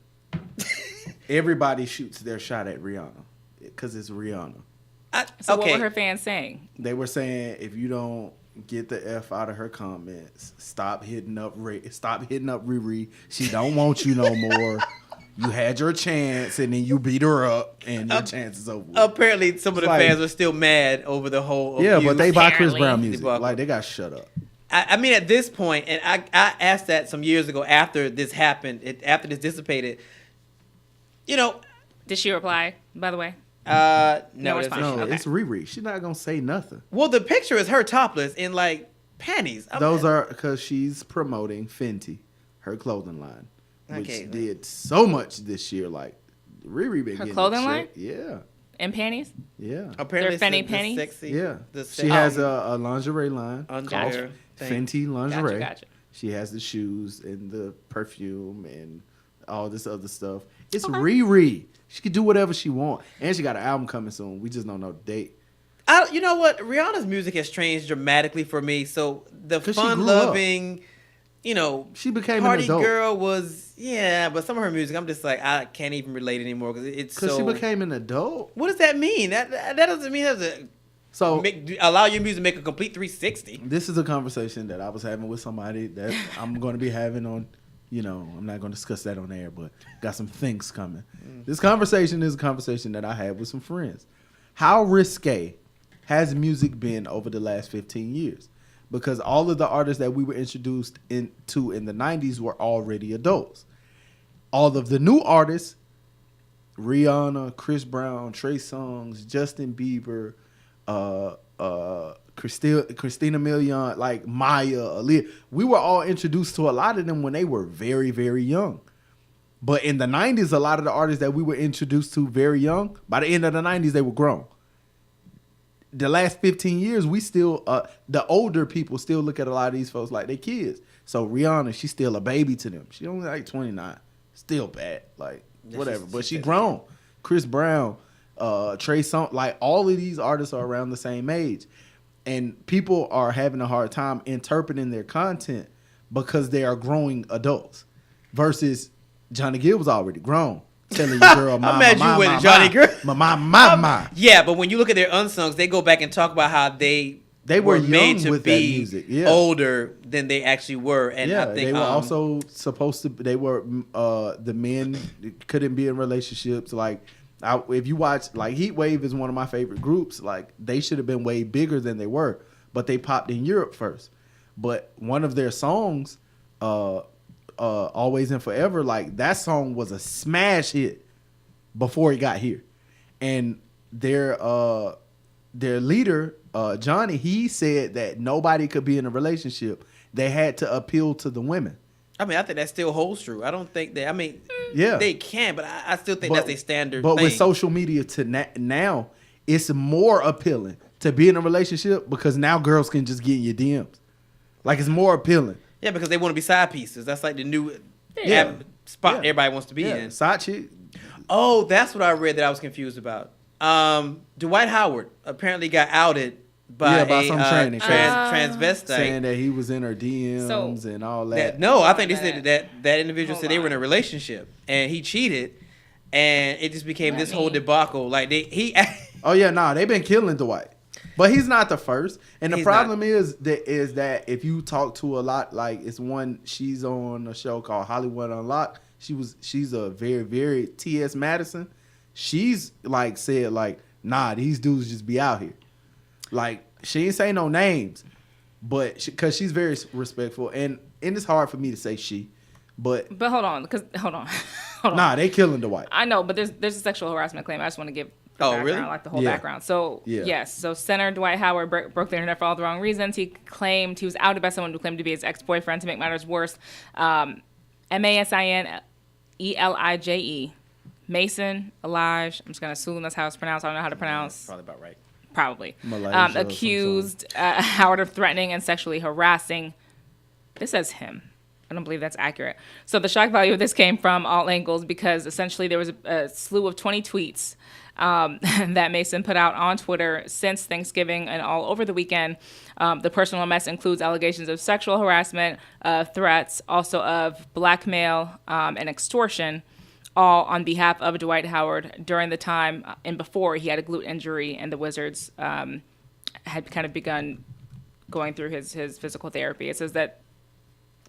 Everybody shoots their shot at Rihanna because it's Rihanna. So what were her fans saying? They were saying, if you don't get the F out of her comments, stop hitting up Riri. She don't want you no more. You had your chance, and then you beat her up, and your chance is over. Apparently, some of the fans are still mad over the whole. Yeah, but they buy Chris Brown music. Like, they got shut up. I mean, at this point, and I asked that some years ago after this happened, after this dissipated. You know, Did she reply, by the way? no, No that's response. No, Okay. it's Riri. She's not gonna say nothing. well, the picture is her topless in like panties. Those are because she's promoting Fenty, her clothing line, which Okay. did so much this year. Like Riri been Her getting clothing check. line? Yeah, And panties? yeah, apparently They're Fenty the panties? sexy. yeah. The She has a lingerie line Underwear called thing. Fenty lingerie. Gotcha. She has the shoes and the perfume and all this other stuff. It's Riri. She can do whatever she want, and she got an album coming soon. We just don't know the date. You know what? Rihanna's music has changed dramatically for me. So the 'Cause she grew fun-loving, She became an party adult. girl was but some of her music, I'm just like I can't even relate anymore because it's Because so. she became an adult. What does that mean? That doesn't mean that So allow your music to make a complete 360. this is a conversation that I was having with somebody that I'm going to be having on. I'm not going to discuss that on air, but got some things coming. This conversation is a conversation that I had with some friends. How risque has music been over the last 15 years? Because all of the artists that we were introduced into in the 90s were already adults. All of the new artists, Rihanna, Chris Brown, Trey Songz, Justin Bieber, Christina Milian, like Maya, Aaliyah. We were all introduced to a lot of them when they were very, very young. But in the 90s, a lot of the artists that we were introduced to very young, by the end of the 90s, they were grown. The last 15 years, we still, the older people still look at a lot of these folks like they kids. So Rihanna, she's still a baby to them. She only like 29. Still bad. Like, whatever. But she grown. Chris Brown, Trey Songz, like all of these artists are around the same age. And people are having a hard time interpreting their content because they are growing adults. Versus Johnny Gill was already grown. Telling your girl, I'm mad you with Johnny Gill. My. Yeah, but when you look at their unsungs, they go back and talk about how they were made young to with that be music. Yeah. older than they actually were. And Yeah, I think they were also supposed to. They were the men couldn't be in relationships. Like if you watch, like Heat Wave is one of my favorite groups. Like they should have been way bigger than they were, but they popped in Europe first. But one of their songs, Always and Forever, like that song was a smash hit before it got here. And their leader, Johnny, he said that nobody could be in a relationship. They had to appeal to the women. I mean, I think that still holds true. I don't think that. I mean, Yeah. they can, but I still think that's a standard. But thing. with social media now, it's more appealing to be in a relationship because now girls can just get in your DMs. Like it's more appealing. Yeah, because they want to be side pieces. That's like the new Yeah. spot Yeah. everybody wants to be in. Side chick. Oh, that's what I read that I was confused about. Dwight Howard apparently got outed by by some training transvestite. saying that he was in her DMs and all that. No, I think they said that individual said they were in a relationship and he cheated, and it just became this whole debacle. Like Oh yeah, they've been killing Dwight, but he's not the first. And the He's problem is that if you talk to a lot, like she's on a show called Hollywood Unlocked. She's a very, very T.S. Madison. She's like said like, nah, these dudes just be out here. Like she ain't say no names, but because she's very respectful, and it's hard for me to say she, but hold on, hold on. Nah, they killing Dwight. I know, but there's a sexual harassment claim. I just want to give the background, really? like the whole Yeah. background. So Yeah. yes, so Senator Dwight Howard broke the internet for all the wrong reasons. He claimed he was outed by someone who claimed to be his ex-boyfriend. To make matters worse, Masinelije, Mason Elijah. I'm just gonna assume that's how it's pronounced. I don't know how to pronounce. probably about right. Probably. Malaysia or some Accused Howard of threatening and sexually harassing. This says him. I don't believe that's accurate. So the shock value of this came from all angles because essentially there was a slew of 20 tweets that Mason put out on Twitter since Thanksgiving and all over the weekend. The personal mess includes allegations of sexual harassment, threats, also of blackmail and extortion, all on behalf of Dwight Howard during the time and before he had a glute injury and the Wizards had kind of begun going through his physical therapy. It says that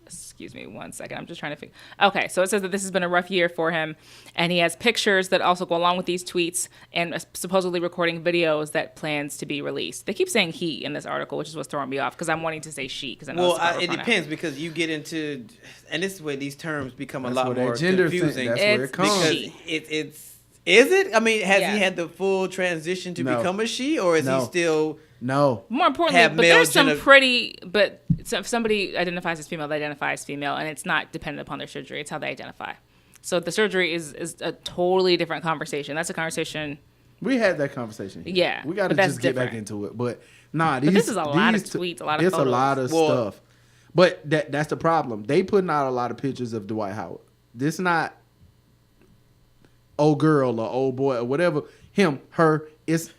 Excuse me 1 second. I'm just trying to figure. Okay, so it says that this has been a rough year for him, and he has pictures that also go along with these tweets, and supposedly recording videos that plans to be released. They keep saying he in this article, which is what's throwing me off because I'm wanting to say she because I know. Well, it depends because you get into, and this is where these terms become a lot where that more gender thing- confusing. that's where it comes. Because She. it's is it? I mean, has Yeah. he had the full transition to No. become a she, or is No. he still? No. More importantly, have but male there's some gender- pretty, but if somebody identifies as female, they identify as female, and it's not dependent upon their surgery. It's how they identify. So the surgery is a totally different conversation. That's a conversation. We had that conversation. Here. Yeah, we got to but that's just get back different. into it. But nah, these, this is a lot of these tweets, a lot of it's photos. a lot of Well- stuff. But that's the problem. They putting out a lot of pictures of Dwight Howard. This not old girl or old boy or whatever. Him, her. It's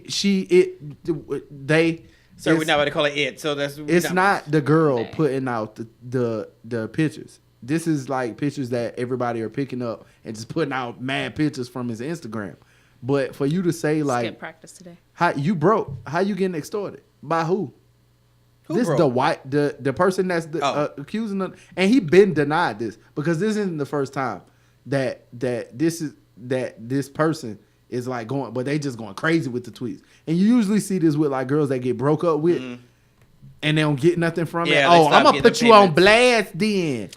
she. It. They. So we're not going to call it it. So that's It's not the girl putting out the pictures. This is like pictures that everybody are picking up and just putting out mad pictures from his Instagram. But for you to say like Skip practice today. how you broke, how you getting extorted by who? This broke? the white the person that's Oh. accusing of, and he been denied this because this isn't the first time that this person is like going, but they just going crazy with the tweets. And you usually see this with like girls that get broke up with, and they don't get nothing from Yeah, it. they Oh, stop I'm gonna getting put the you on payments. blast then.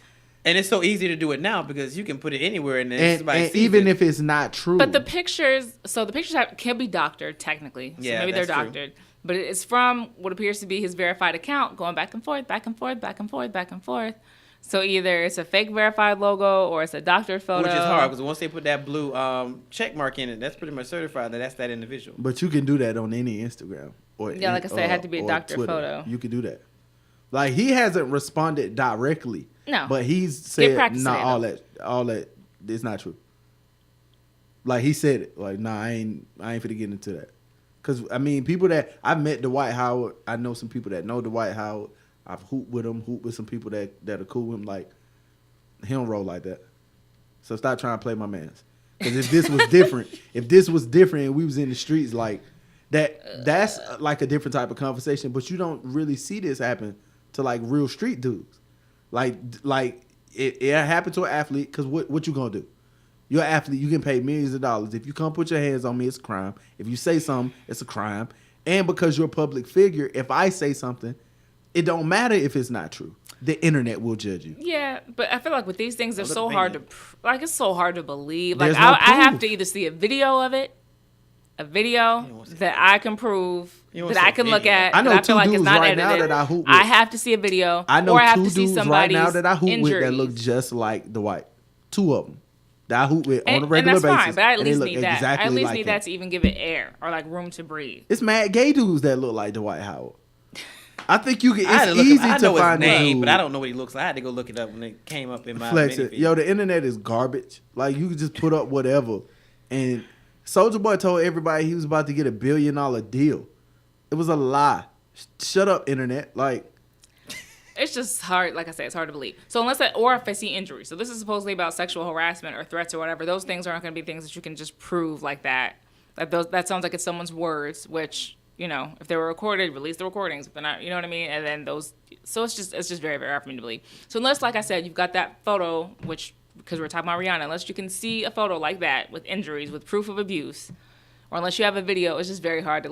And it's so easy to do it now because you can put it anywhere and then And somebody sees even it. if it's not true, But the pictures, can be doctored technically. So Yeah, maybe they're that's true. doctored. But it's from what appears to be his verified account, going back and forth, back and forth, back and forth, back and forth. So either it's a fake verified logo or it's a doctored photo. Which is hard because once they put that blue check mark in it, that's pretty much certified that that's that individual. But you can do that on any Instagram or Yeah, like I said, it had to be a or doctor Twitter. photo. You can do that. Like he hasn't responded directly. No. But he's said practice nah, today, all that it's not true. Like he said it. Like, nah, I ain't finna get into that. Cause I mean, people that I met Dwight Howard, I know some people that know Dwight Howard. I've hooped with some people that are cool with him. Like he don't roll like that. So stop trying to play my mans. Because if this was different, and we was in the streets like that's like a different type of conversation. But you don't really see this happen to like real street dudes. Like it happened to an athlete. Because what you gonna do? You're an athlete. You can pay millions of dollars. If you come put your hands on me, it's a crime. If you say something, it's a crime. And because you're a public figure, if I say something, it don't matter if it's not true. The internet will judge you. Yeah, but I feel like with these things, they're Public so hard to, opinion. it's so hard to believe. Like There's no I have proof. to either see a video of it, want to see that I can prove, You don't that see I a can look video. at. I know that I feel two like it's dudes not right now edited. that I hoop with. I have to see a video, I know or I have two to see dudes right somebody's now that I hoop with that injuries. look just like Dwight. Two of them that I hoop with on a And regular that's basis. fine, but I at and they least look need that. exactly I at least like need him. that to even give it air or like room to breathe. It's mad gay dudes that look like Dwight Howard. I think you can. I had to It's look easy I to know his find a name, dude. but I don't know what he looks like. I had to go look it up when it came up in my Flex mini it. feed. Yo, the internet is garbage. Like you can just put up whatever. And Soulja Boy told everybody he was about to get $1 billion deal. It was a lie. Shut up, internet. Like It's just hard. Like I said, it's hard to believe. So or if I see injuries. So this is supposedly about sexual harassment or threats or whatever. Those things aren't going to be things that you can just prove like that. That sounds like it's someone's words, which, if they were recorded, release the recordings. If they're not, you know what I mean? And then so it's just very, very hard for me to believe. So unless, like I said, you've got that photo, which, because we're talking about Rihanna, unless you can see a photo like that with injuries, with proof of abuse, or unless you have a video, it's just very hard to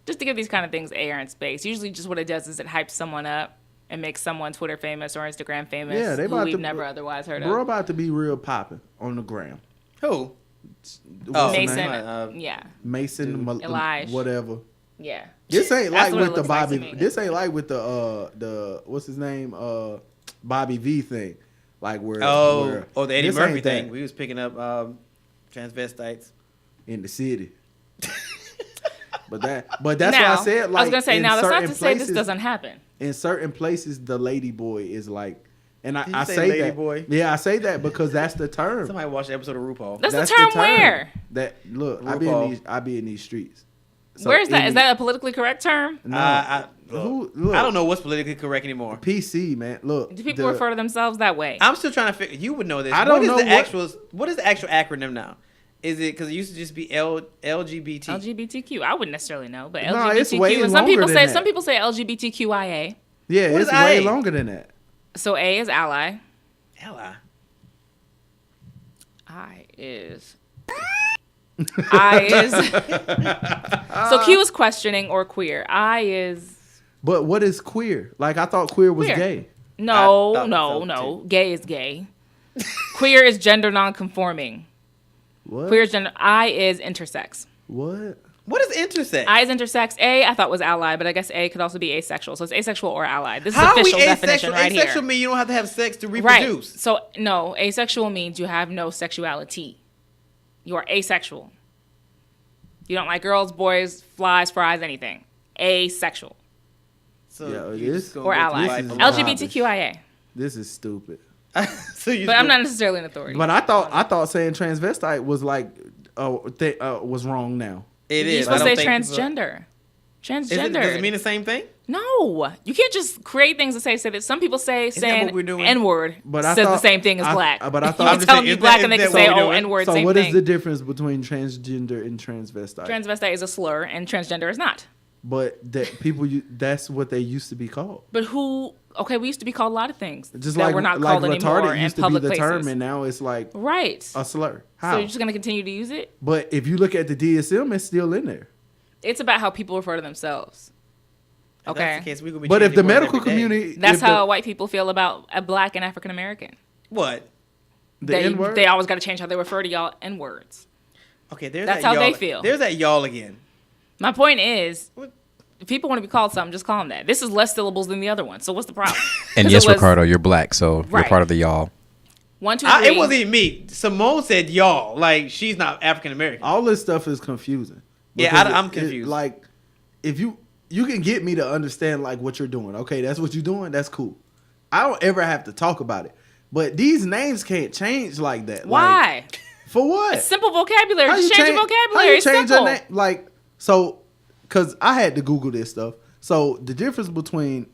just to give these kind of things air and space. Usually just what it does is it hypes someone up and makes someone Twitter famous or Instagram famous yeah, they who about we've to never otherwise heard Bro of. about to be real popping on the gram. Who? What's his Mason, name? yeah, Mason, Elijah. whatever. yeah. This ain't That's like what it with the looks like to Bobby. me. This ain't like with the what's his name? Bobby V thing. Like where The Eddie this Murphy ain't thing. that We was picking up transvestites. in the city. But that's now, why I said like I was gonna say in now that's not certain to say this places- doesn't happen. In certain places, the lady boy is like, and Did you I say say lady that. boy? Yeah, I say that because that's the term. Somebody watched the episode of RuPaul. That's the term where? That look, RuPaul. I be in these streets. So Where is that? in Is that a politically correct term? No, look, I don't know what's politically correct anymore. PC man, look. Do people refer to themselves that way? I'm still trying to figure. You would know this. I don't know What is the actual acronym now? Is it because it used to just be LGBT? LGBTQ. I wouldn't necessarily know, but No, it's LGBTQ. way and some people longer say than some that. people say LGBTQIA. Yeah, What it's is way IA? longer than that. So A is ally. Ally. I is. So Q is questioning or queer. I is. But what is queer? Like, I thought queer was Queer. gay. No, I thought no, so, no. Gay is gay. Queer is gender non-conforming. What? Queer is gender. I is intersex. What? What is intersex? I is intersex. A I thought was ally, but I guess A could also be asexual. So it's asexual or ally. This is How are we official definition asexual? right Asexual here. means you don't have to have sex to Right. reproduce. So no, asexual means you have no sexuality. You are asexual. You don't like girls, boys, flies, fries, anything. Asexual So Yeah, you this- just gonna or go through ally. life is alone. LGBTQIA. This is stupid. So you But just I'm go- not necessarily an authority. But I thought saying transvestite was like was wrong now. It You're is. supposed I to don't say think it's a- transgender. Is it, Transgender. does it mean the same thing? No, you can't just create things and say that. Some people say that saying what we're doing? N-word But I says the thought- same thing as black. but I you thought- can I'm tell just them saying, you is black that- and they is can that say, what we're oh, doing? N-word, So same what is thing. the difference between transgender and transvestite? Transvestite is a slur and transgender is not. But that that's what they used to be called. But who? Okay, we used to be called a lot of things Just that like we're not like called anymore retarded in used to be public the places. term, and now it's like Right. a slur. How? So you're just gonna continue to use it? But if you look at the DSM, it's still in there. It's about how people refer to themselves. If Okay. that's the case, we gonna be But if the changing words medical every day. community, That's if the- how white people feel about a black and African American. What? the They N-word, they always got to change how they refer to y'all N words. Okay, there's That's that how y'all. they feel. There's that y'all again. My point is, What? if people want to be called something, just call them that. This is less syllables than the other one. So what's the problem? And 'Cause yes, it was Ricardo, you're black, so you're Right. part of the y'all. 1, 2, 3. It wasn't even me. Simone said y'all. Like she's not African American. all this stuff is confusing. Yeah, Because I'm confused. like, if you can get me to understand like what you're doing, okay, that's what you're doing. That's cool. I don't ever have to talk about it. But these names can't change like that. Why? Like, for what? It's simple vocabulary. How Just you change your change- vocabulary. how you It's change your simple. name? Like, so, because I had to Google this stuff. So the difference between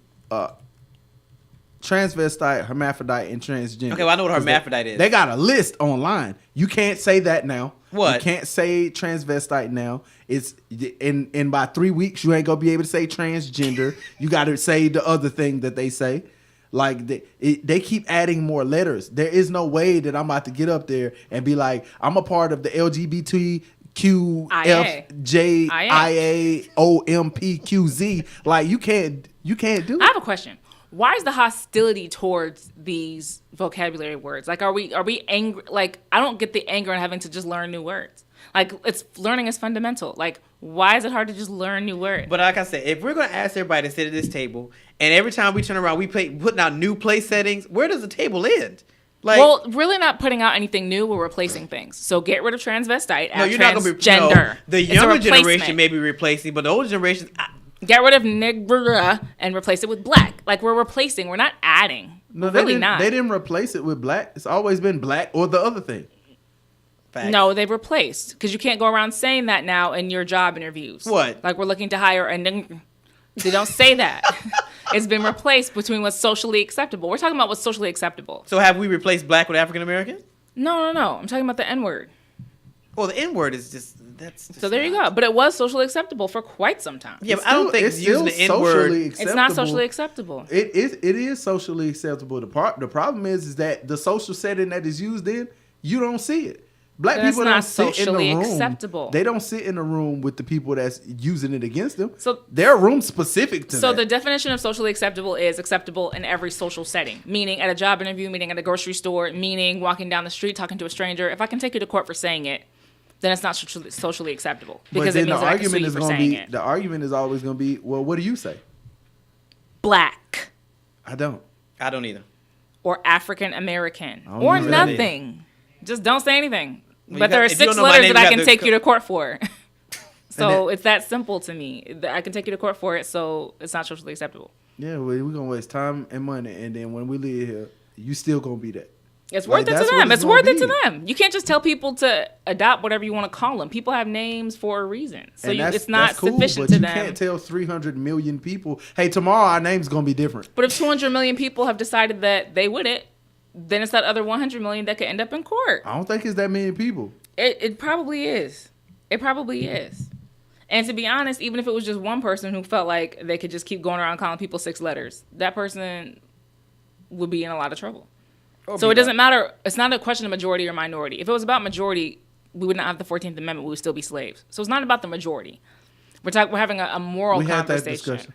transvestite, hermaphrodite, and transgender. Okay, well, I know what is that hermaphrodite is. They got a list online. You can't say that now. What? You can't say transvestite now. It's in by 3 weeks you ain't gonna be able to say transgender. You got to say the other thing that they say. Like they keep adding more letters. There is no way that I'm about to get up there and be like, I'm a part of the LGBTQFJIAOMPQZ. Like you can't do I it. have a question. Why is the hostility towards these vocabulary words? Like, are we angry? Like, I don't get the anger in having to just learn new words. Like, learning is fundamental. Like, why is it hard to just learn new words? But like I said, if we're gonna ask everybody to sit at this table, and every time we turn around, we putting out new place settings, where does the table end? Like, Well, really not putting out anything new. We're replacing things. So get rid of transvestite. no, Add you're not gonna be transgender. no, the It's a younger replacement. generation may be replacing, but the older generation, Get rid of nigger and replace it with black. Like we're replacing. We're not adding. No, We're they really didn't, not. They didn't replace it with black. It's always been black or the other thing. facts. No, they've replaced because you can't go around saying that now in your job interviews. What? Like we're looking to hire a nigger. They don't say that. It's been replaced between what's socially acceptable. We're talking about what's socially acceptable. So have we replaced black with African American? No. I'm talking about the N word. Well, the N word is that's. Just So there you not- go. But it was socially acceptable for quite some time. Yeah, but I don't think it's using the still N word. socially It's not acceptable. socially acceptable. It is socially acceptable. The problem is that the social setting that is used in, you don't see it. Black That's people not don't sit in socially the room. acceptable. They don't sit in the room with the people that's using it against them. So- their room specific to So that. the definition of socially acceptable is acceptable in every social setting, meaning at a job interview, meaning at a grocery store, meaning walking down the street, talking to a stranger. If I can take you to court for saying it, then it's not socially acceptable because but it then means the that I can sue argument you is for going to saying be it. the argument is always going to be, well, what do you say? Black I don't. I don't either. or African American don't or use that either. nothing. Just don't say anything. Well, But you there got- are if you 6 don't know my letters name, that you I have can to take co- you to court for. So then- it's that simple to me. I can take you to court for it, so it's not socially acceptable. Yeah, we're going to waste time and money. And then when we leave here, you still going to be that. It's Like, worth it that's to what them. it's It's worth gonna it to be. them. You can't just tell people to adopt whatever you want to call them. People have names for a reason. So And it's not that's cool, sufficient but to you them. can't tell 300 million people, hey, tomorrow our name's going to be different. But if 200 million people have decided that they wouldn't, then it's that other 100 million that could end up in court. I don't think it's that many people. It probably is. It probably is. And to be honest, even if it was just one person who felt like they could just keep going around calling people 6 letters, that person would be in a lot of trouble. So it doesn't matter. It's not a question of majority or minority. If it was about majority, we would not have the 14th Amendment. We would still be slaves. So it's not about the majority. We're having a moral We had that conversation. discussion.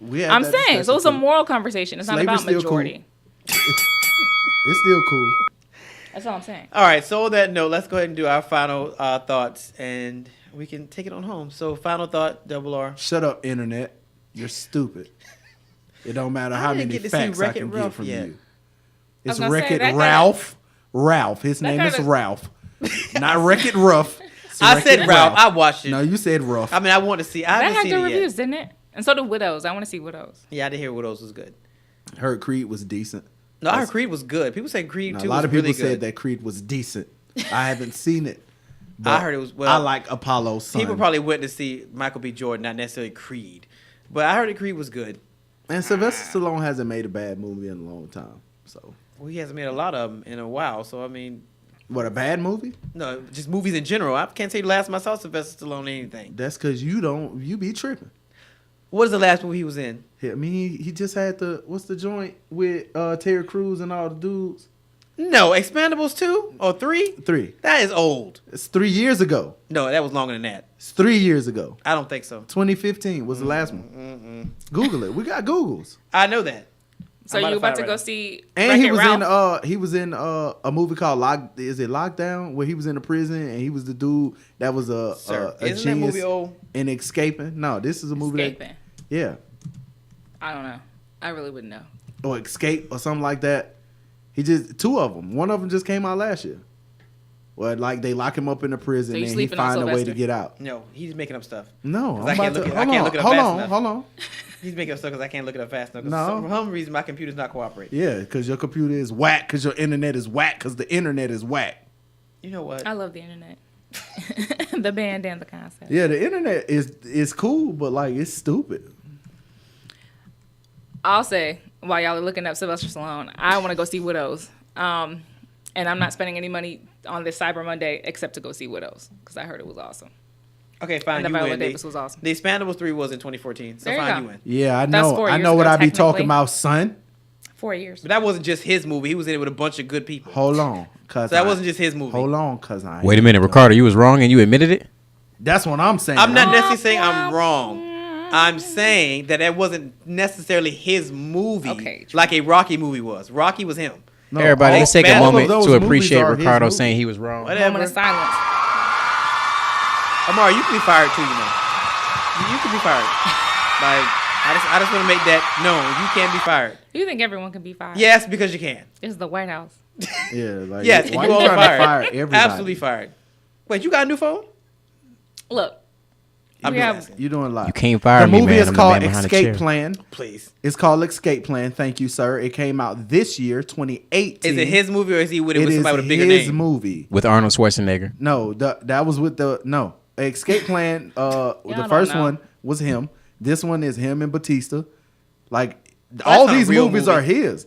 We had I'm that saying, so it's a discussion, too. moral conversation. It's not Slavery's about still cool. majority. It's still cool. That's all I'm saying. All right, so on that note, let's go ahead and do our final thoughts, and we can take it on home. So, final thought, Double R. Shut up, internet. You're stupid. It don't matter I how didn't many get to see facts I Wreck-It can Ralph get from yet. you. was It's gonna say, Wreck-It that kinda- Ralph. Ralph. His that name is kinda- Ralph. Not Wreck-It Rough. It's I Wreck-It said Ralph. I watched it. No, you said Rough. I mean, I want to see. I That haven't had seen good it reviews, yet. didn't it? And so did Widows. I want to see Widows. Yeah, I did hear Widows was good. Heard Creed was decent. No, I heard Creed was good. People say Creed Now, 2 a lot was of people really said good. that Creed was decent. I haven't seen it. I but heard it was well. I like Apollo's son. People probably went to see Michael B. Jordan, not necessarily Creed, but I heard that Creed was good. And Sylvester Stallone hasn't made a bad movie in a long time. So, Well, he hasn't made a lot of them in a while, so I mean, what, a bad movie? no, just movies in general. I can't say the last time I saw Sylvester Stallone in anything. That's because you be tripping. What is the last movie he was in? I mean, he just had what's the joint with Terry Crews and all the dudes? No, Expendables 2 or 3? 3. That is old. It's 3 years ago. No, that was longer than that. It's 3 years ago. I don't think so. 2015 was the last one. Google it. We got Googles. I know that. So I'm you about about to to find go it see And Wreck-It he was Ralph? in a movie called Lockdown, where he was in a prison and he was the dude that was a Sir, a isn't that genius movie old? in Escaping. No, this is a movie Escaping. yeah, I don't know. I really wouldn't know. or Escape or something like that. He just 2 of them. One of them just came out last year. Well, like they lock him up in the prison So you and he sleeping on find a way to Sylvester? get out. No, he's making up stuff. No, 'Cause I'm I can't about look to. it- I can't look it up hold fast on, enough. hold on. He's making up stuff because I can't look it up fast enough. 'Cause No. For some reason, my computer's not cooperating. Yeah, because your computer is whack. Because your internet is whack. Because the internet is whack. You know what? I love the internet. The band and the concept. Yeah, the internet is cool, but like it's stupid. I'll say, while y'all are looking up Sylvester Stallone, I want to go see Widows. And I'm not spending any money on this Cyber Monday except to go see Widows because I heard it was awesome. Okay, fine. And You Viola win. Davis was awesome. The Expendables 3 was in 2014, so There you fine, go. you win. Yeah, I That's know. 4 I years know what ago, I be talking technically. about, son. 4 years. But that wasn't just his movie. He was in it with a bunch of good people. Hold on, cause So that wasn't just his movie. Hold on, cause I. Wait a minute, Ricardo, you was wrong and you admitted it? That's what I'm saying. I'm not necessarily saying I'm wrong. I'm saying that that wasn't necessarily his movie, Okay, true. like a Rocky movie was. Rocky was him. No, Everybody, all- let's take a all of moment those to movies appreciate are his Ricardo movies. saying he was wrong. Moment Whatever. of silence. Amari, you can be fired too, you know. You can be fired. Like, I just want to make that known. You can be fired. You think everyone can be fired? Yes, because you can. It's the White House. Yeah, like Yes, and why you you all trying fired. to fire everybody? Absolutely fired. Wait, you got a new phone? Look, I'm we just have asking. You doing a lot. You can't fire The me, movie man. is I'm the called man behind the Escape chair. Plan. Please. It's called Escape Plan. Thank you, sir. It came out this year, 2018. Is it his movie or is he with it It with is somebody with a bigger his name? movie. With Arnold Schwarzenegger. No, that was with the Escape Plan. The don't first know. one was him. This one is him and Batista. Like that's all not a these real movies movie. are his.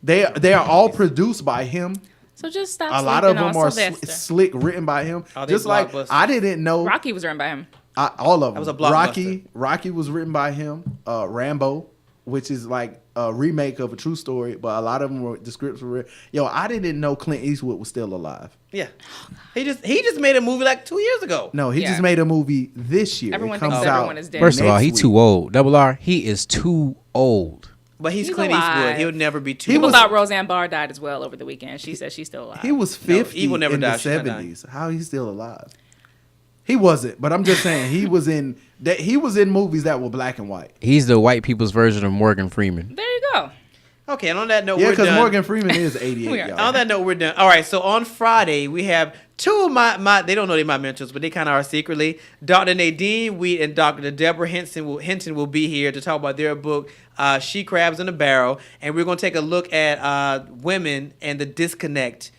They are all produced by him. so just stop. A lot of sleeping them on are Sylvester. slick, written by him. Are they Just like blockbusters? I didn't know Rocky was written by him. all of them. was a blockbuster. Rocky was written by him. Rambo, which is like a remake of a true story, but a lot of them the scripts were written. Yo, I didn't know Clint Eastwood was still alive. Yeah. He just made a movie like 2 years ago. No, he Yeah. just made a movie this year. Everyone It comes thinks out everyone is dead. First of all, next he week. too old. Double R, he is too old. But he's He's Clint alive. Eastwood. He'll never be too He People was- thought Roseanne Barr died as well over the weekend. She said she's still alive. He was 50 he will never in die. the She's not dying. 70s. How he's still alive? He wasn't, but I'm just saying he was in movies that were black and white. He's the white people's version of Morgan Freeman. There you go. Okay, and on that note, Yeah, we're because done. Morgan Freeman is 88, We are. y'all. On that note, we're done. All right, so on Friday, we have two of my they don't know they're my mentors, but they kind of are secretly. Dr. Nadine Wheat and Dr. Deborah Hinton will be here to talk about their book, She Crabs in a Barrel. And we're going to take a look at women and the disconnect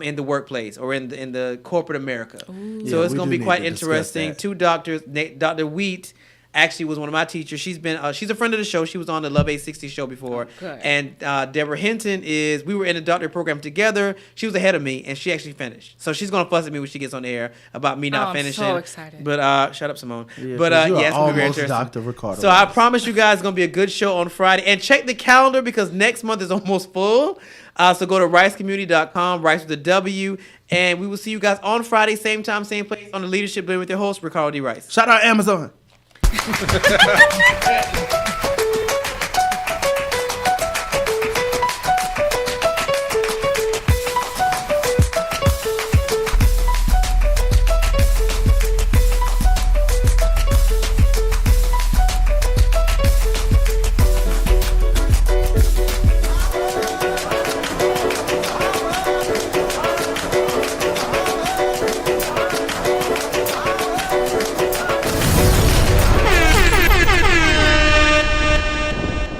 in the workplace or in the corporate America. So Yeah, it's we going do to be quite need to discuss interesting. that. Two doctors, Dr. Wheat actually was one of my teachers. She's a friend of the show. She was on the Love 860 show before. Good. And Deborah Hinton we were in a doctorate program together. She was ahead of me, and she actually finished. So she's gonna fuss at me when she gets on the air about me not I'm finishing. so excited. But shut up, Simone. Yeah, but 'cause you are yeah, it's gonna be very almost interesting. Dr. Ricardo. So I promise you guys, it's gonna be a good show on Friday. And check the calendar because next month is almost full. So go to ricecommunity.com, Rice with a W, and we will see you guys on Friday, same time, same place, on the Leadership Blend with your host, Ricardo D. Rice. Shout out Amazon.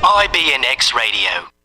IBNX Radio.